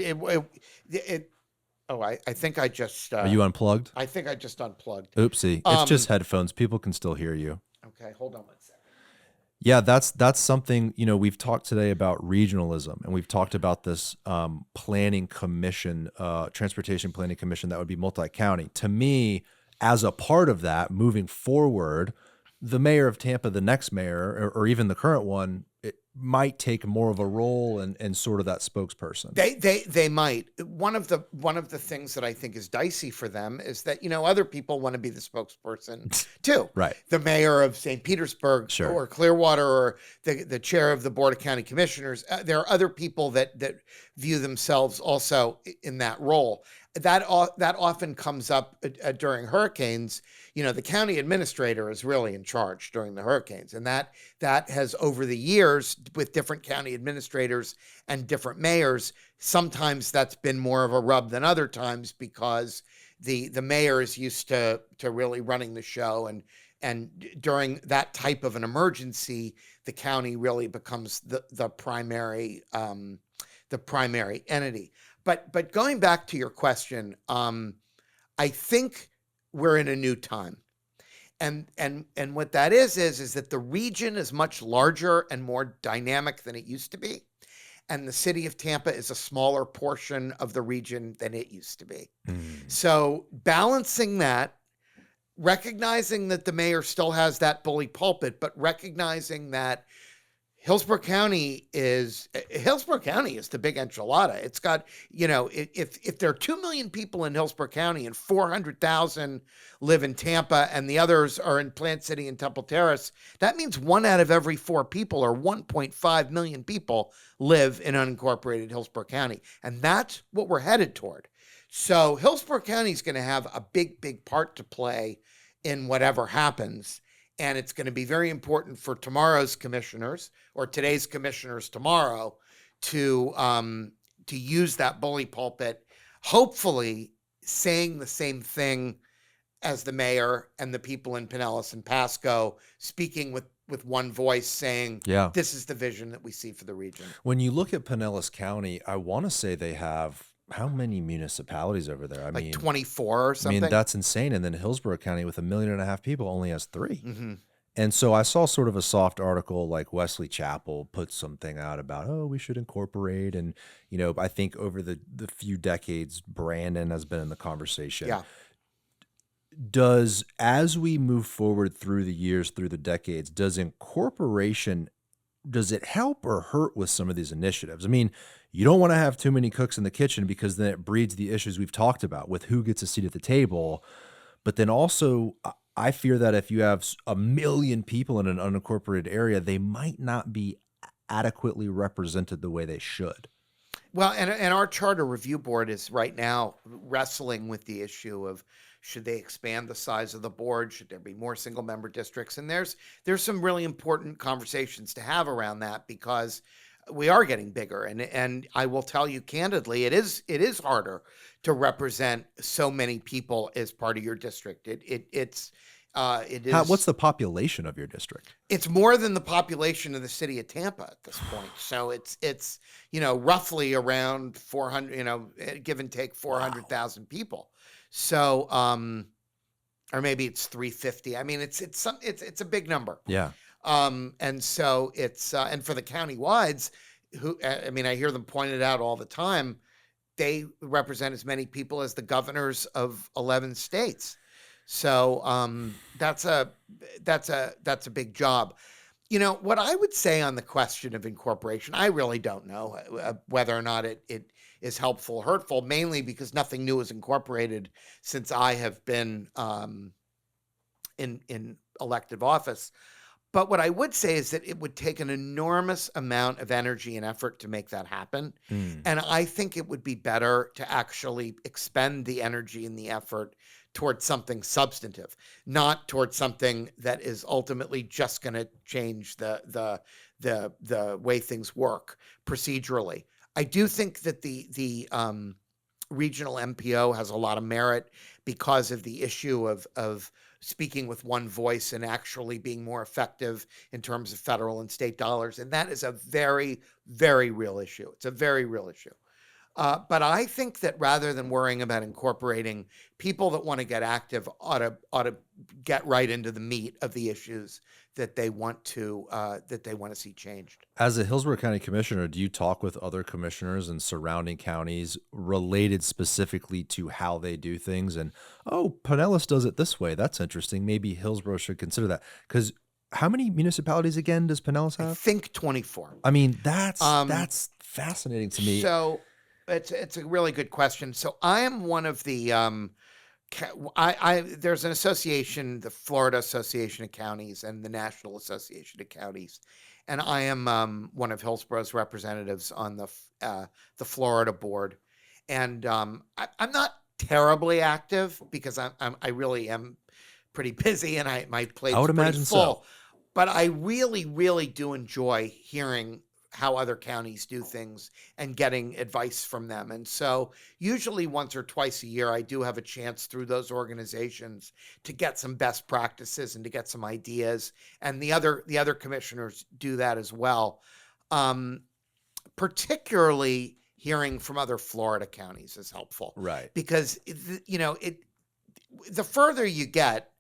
I think I just... Are you unplugged? I think I just unplugged. Oopsie. It's just headphones. People can still hear you. Okay, hold on one second. Yeah, that's something, we've talked today about regionalism, and we've talked about this planning commission, transportation planning commission that would be multi-county. To me, as a part of that, moving forward, the mayor of Tampa, the next mayor, or even the current one, it might take more of a role and sort of that spokesperson. They might. One of the things that I think is dicey for them is that other people want to be the spokesperson too. Right. The mayor of St. Petersburg or Clearwater or the chair of the Board of County Commissioners. There are other people that view themselves also in that role. That often comes up during hurricanes. The county administrator is really in charge during the hurricanes, and that has over the years with different county administrators and different mayors. Sometimes that's been more of a rub than other times because the mayor is used to really running the show, and during that type of an emergency, the county really becomes the primary entity. but going back to your question, I think we're in a new time. And what that is that the region is much larger and more dynamic than it used to be. And the city of Tampa is a smaller portion of the region than it used to be. Mm. So balancing that, recognizing that the mayor still has that bully pulpit, but recognizing that Hillsborough County is the big enchilada. It's got, if there are 2 million people in Hillsborough County and 400,000 live in Tampa and the others are in Plant City and Temple Terrace, that means 1 out of every 4 people, or 1.5 million people, live in unincorporated Hillsborough County. And that's what we're headed toward. So Hillsborough County is going to have a big part to play in whatever happens. And it's going to be very important for tomorrow's commissioners, or today's commissioners tomorrow, to use that bully pulpit, hopefully saying the same thing as the mayor and the people in Pinellas and Pasco, speaking with one voice, saying, Yeah. this is the vision that we see for the region. When you look at Pinellas County, I want to say they have how many municipalities over there? I Like mean, 24 or something. that's insane. And then Hillsborough County, with 1.5 million people, only has 3. Mm-hmm. And so I saw sort of a soft article, like Wesley Chapel put something out about, we should incorporate. And, I think over the few decades, Brandon has been in the conversation. Yeah. As we move forward through the years, through the decades, does it help or hurt with some of these initiatives? I mean, you don't want to have too many cooks in the kitchen, because then it breeds the issues we've talked about with who gets a seat at the table. But then also, I fear that if you have 1 million people in an unincorporated area, they might not be adequately represented the way they should. Well, and our charter review board is right now wrestling with the issue of, should they expand the size of the board? Should there be more single member districts? And there's some really important conversations to have around that, because we are getting bigger. And I will tell you candidly, it is harder to represent so many people as part of your district. It is. What's the population of your district? It's more than the population of the city of Tampa at this point. So it's roughly around 400, give and take 400,000 people. So or maybe it's 350. I mean, it's a big number. Yeah. And so it's and for the county-wides, I hear them pointed out all the time, they represent as many people as the governors of 11 states. So that's a big job. What I would say on the question of incorporation, I really don't know whether or not it is helpful or hurtful, mainly because nothing new is incorporated since I have been in elective office. But what I would say is that it would take an enormous amount of energy and effort to make that happen. Mm. And I think it would be better to actually expend the energy and the effort towards something substantive, not towards something that is ultimately just going to change the way things work procedurally. I do think that the regional MPO has a lot of merit because of the issue of speaking with one voice and actually being more effective in terms of federal and state dollars. And that is a very, very real issue. It's a very real issue. But I think that rather than worrying about incorporating, people that want to get active ought to get right into the meat of the issues that they want to see changed. As a Hillsborough County Commissioner, do you talk with other commissioners in surrounding counties related specifically to how they do things? And, Pinellas does it this way. That's interesting. Maybe Hillsborough should consider that. Because how many municipalities again does Pinellas have? I think 24. I mean, that's fascinating to me. So it's a really good question. So I am one of the there's an association, the Florida Association of Counties and the National Association of Counties, and I am one of Hillsborough's representatives on the Florida board. And I'm not terribly active because I really am pretty busy and my plate's I would pretty imagine full. so. But I really, really do enjoy hearing how other counties do things and getting advice from them. And so usually once or twice a year, I do have a chance through those organizations to get some best practices and to get some ideas. And the other commissioners do that as well. Particularly hearing from other Florida counties is helpful Right. because, the further you get,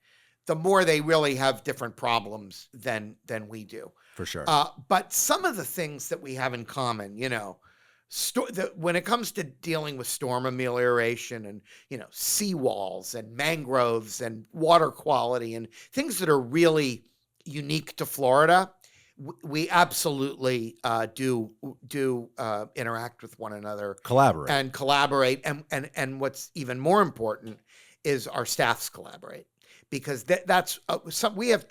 the more they really have different problems than we do. For sure. But some of the things that we have in common, when it comes to dealing with storm amelioration and, seawalls and mangroves and water quality and things that are really unique to Florida, we absolutely do interact with one another Collaborate. and collaborate. And what's even more important is our staffs collaborate, because that's we have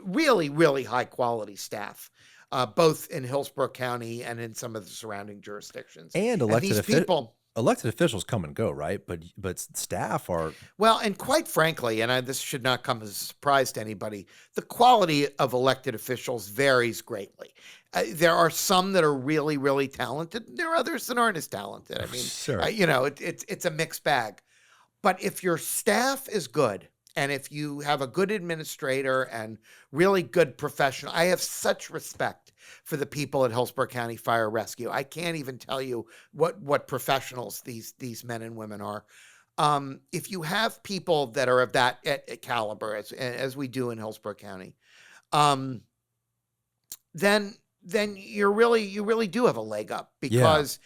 really, really high quality staff, both in Hillsborough County and in some of the surrounding jurisdictions. And these people, elected officials come and go, right? But staff are, well, and quite frankly, and this should not come as a surprise to anybody, the quality of elected officials varies greatly. There are some that are really, really talented. And there are others that aren't as talented. I mean, sure. It's a mixed bag. But if your staff is good, and if you have a good administrator and really good professional, I have such respect for the people at Hillsborough County Fire Rescue. I can't even tell you what professionals these men and women are. If you have people that are of that caliber, as we do in Hillsborough County, then you really do have a leg up, because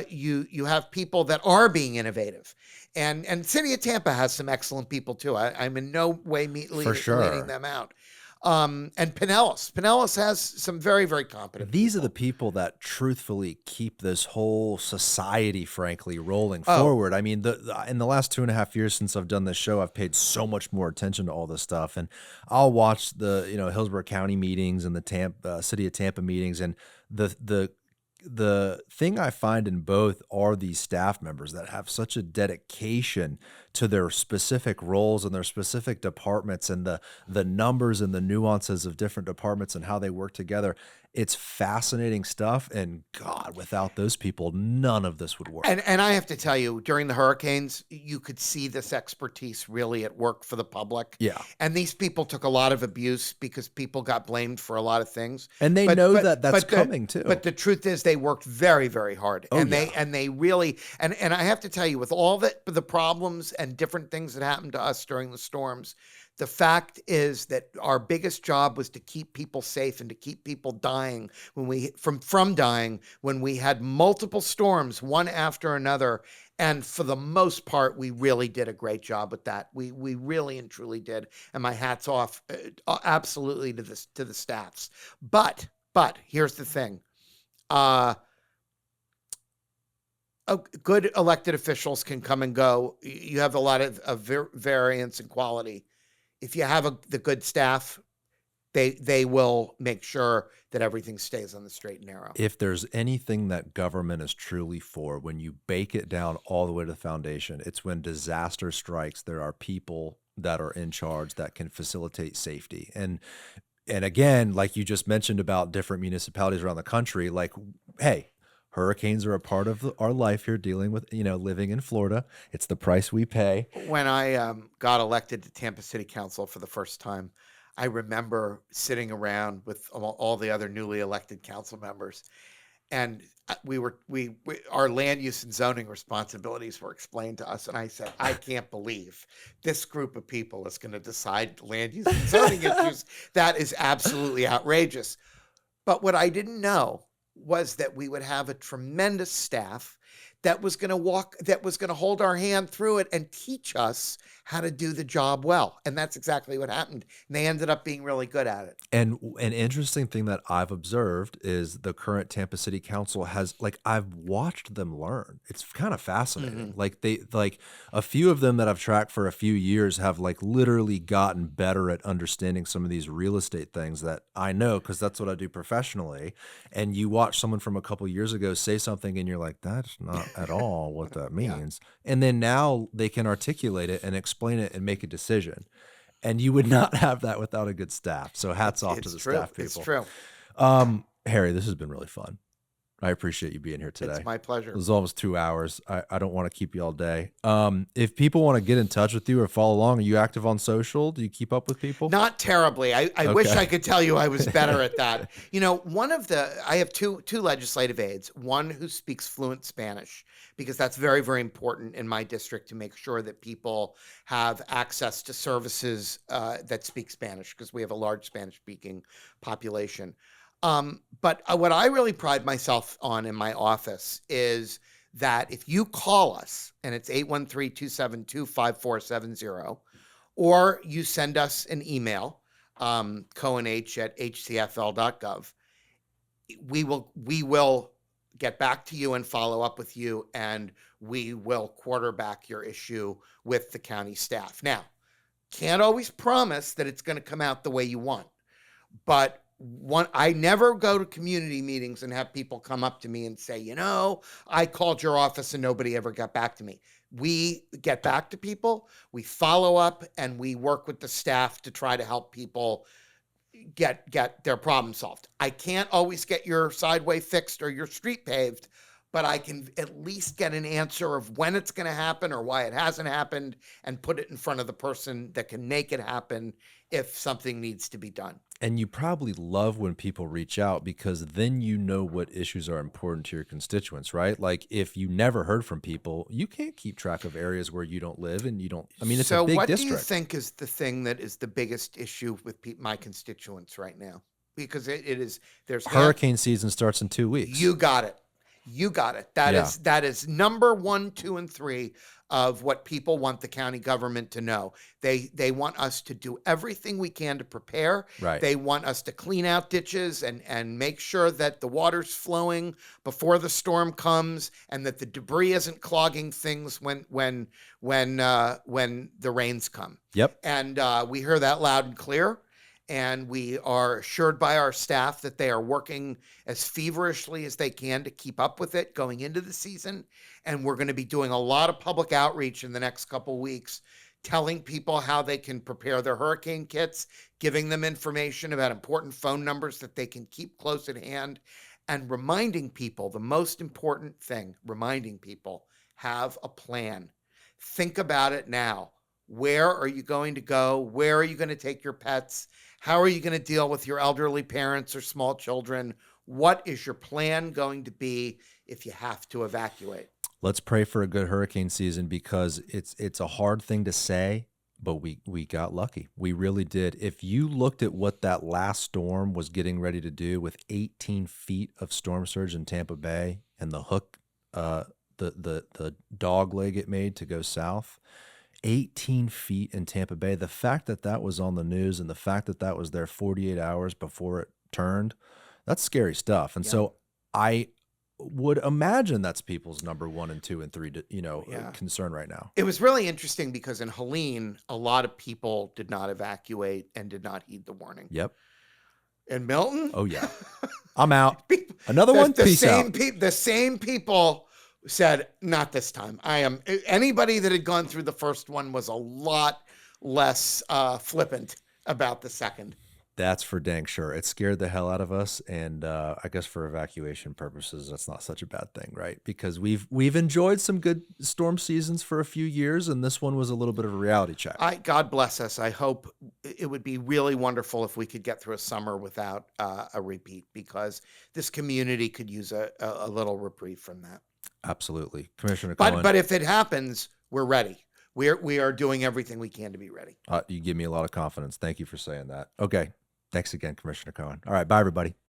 you have people that are being innovative. And City of Tampa has some excellent people too. I'm in no way leading them out. And Pinellas has some very, very competent These people. are the people that truthfully keep this whole society, frankly, rolling forward. I mean, in the last 2.5 years since I've done this show, I've paid so much more attention to all this stuff. And I'll watch the, Hillsborough County meetings and the City of Tampa meetings. And the thing I find in both are these staff members that have such a dedication to their specific roles and their specific departments, and the numbers and the nuances of different departments and how they work together. It's fascinating stuff. And God, without those people, none of this would work. And I have to tell you, during the hurricanes, you could see this expertise really at work for the public. Yeah. And these people took a lot of abuse because people got blamed for a lot of things. And they know that's coming too. But the truth is, they worked very, very hard. They really, and I have to tell you, with all the problems and different things that happened to us during the storms, the fact is that our biggest job was to keep people safe and to keep people dying from dying when we had multiple storms, one after another. And for the most part, we really did a great job with that. We really and truly did. And my hat's off absolutely to the staffs. But here's the thing. Good elected officials can come and go. You have a lot of variance in quality. If you have the good staff, they will make sure that everything stays on the straight and narrow. If there's anything that government is truly for, when you bake it down all the way to the foundation, it's when disaster strikes, there are people that are in charge that can facilitate safety. And again, like you just mentioned about different municipalities around the country, like, hey, hurricanes are a part of our life here, dealing with, living in Florida. It's the price we pay. When I got elected to Tampa City Council for the first time, I remember sitting around with all the other newly elected council members, and our land use and zoning responsibilities were explained to us. And I said, I can't believe this group of people is going to decide land use and zoning issues. That is absolutely outrageous. But what I didn't know was that we would have a tremendous staff that was going to hold our hand through it and teach us how to do the job well. And that's exactly what happened. And they ended up being really good at it. And an interesting thing that I've observed is the current Tampa City Council has, I've watched them learn. It's kind of fascinating. Mm-hmm. A few of them that I've tracked for a few years have literally gotten better at understanding some of these real estate things that I know, because that's what I do professionally. And you watch someone from a couple years ago say something and you're like, that's not at all what that means. Yeah. And then now they can articulate it and explain it and make a decision. And you would not have that without a good staff. So hats off to the staff people. It's true. Harry, this has been really fun. I appreciate you being here today. It's my It pleasure. was almost 2 hours. I don't want to keep you all day. If people want to get in touch with you or follow along, are you active on social? Do you keep up with people? Not terribly. I wish Okay. I could tell you I was better at that. You know, I have two legislative aides, one who speaks fluent Spanish, because that's very, very important in my district to make sure that people have access to services that speak Spanish, because we have a large Spanish speaking population. But what I really pride myself on in my office is that if you call us, and it's 813-272-5470, or you send us an email, coanh@hcfl.gov, we will get back to you and follow up with you, and we will quarterback your issue with the county staff. Now, can't always promise that it's going to come out the way you want, but I never go to community meetings and have people come up to me and say, I called your office and nobody ever got back to me. We get back to people, we follow up, and we work with the staff to try to help people get their problem solved. I can't always get your sideway fixed or your street paved, but I can at least get an answer of when it's going to happen or why it hasn't happened, and put it in front of the person that can make it happen if something needs to be done. And you probably love when people reach out, because then you know what issues are important to your constituents, right? Like, if you never heard from people, you can't keep track of areas where you don't live, and you don't, I mean, it's a big what do you district. think is the thing that is the biggest issue with my constituents right now? Because it is, there's Hurricane season starts in 2 weeks. You got it. You got it. That Yeah. that is number 1, 2, and 3 of what people want the county government to know. They want us to do everything we can to prepare. Right. They want us to clean out ditches and make sure that the water's flowing before the storm comes, and that the debris isn't clogging things when the rains come. Yep. And we hear that loud and clear. And we are assured by our staff that they are working as feverishly as they can to keep up with it going into the season. And we're going to be doing a lot of public outreach in the next couple weeks, telling people how they can prepare their hurricane kits, giving them information about important phone numbers that they can keep close at hand, and reminding people, the most important thing, reminding people, have a plan. Think about it now. Where are you going to go? Where are you going to take your pets? How are you going to deal with your elderly parents or small children? What is your plan going to be if you have to evacuate? Let's pray for a good hurricane season, because it's a hard thing to say, but we got lucky. We really did. If you looked at what that last storm was getting ready to do, with 18 feet of storm surge in Tampa Bay, and the hook, the dog leg it made to go south, 18 feet in Tampa Bay. The fact that that was on the news, and the fact that that was there 48 hours before it turned, that's scary stuff. And so I would imagine that's people's number 1 and 2 and 3, concern right now. It was really interesting because in Helene, a lot of people did not evacuate and did not heed the warning. Yep. In Milton? Oh yeah. I'm out. Another one? Peace out. The same people said, not this time. Anybody that had gone through the first one was a lot less flippant about the second. That's for dang sure. It scared the hell out of us, and I guess for evacuation purposes, that's not such a bad thing, right? Because we've enjoyed some good storm seasons for a few years, and this one was a little bit of a reality check. God bless us. I hope it would be really wonderful if we could get through a summer without a repeat, because this community could use a little reprieve from that. Absolutely. Commissioner Cohen. But if it happens, we're ready. We are doing everything we can to be ready. You give me a lot of confidence. Thank you for saying that. Okay. Thanks again, Commissioner Cohen. All right. Bye, everybody.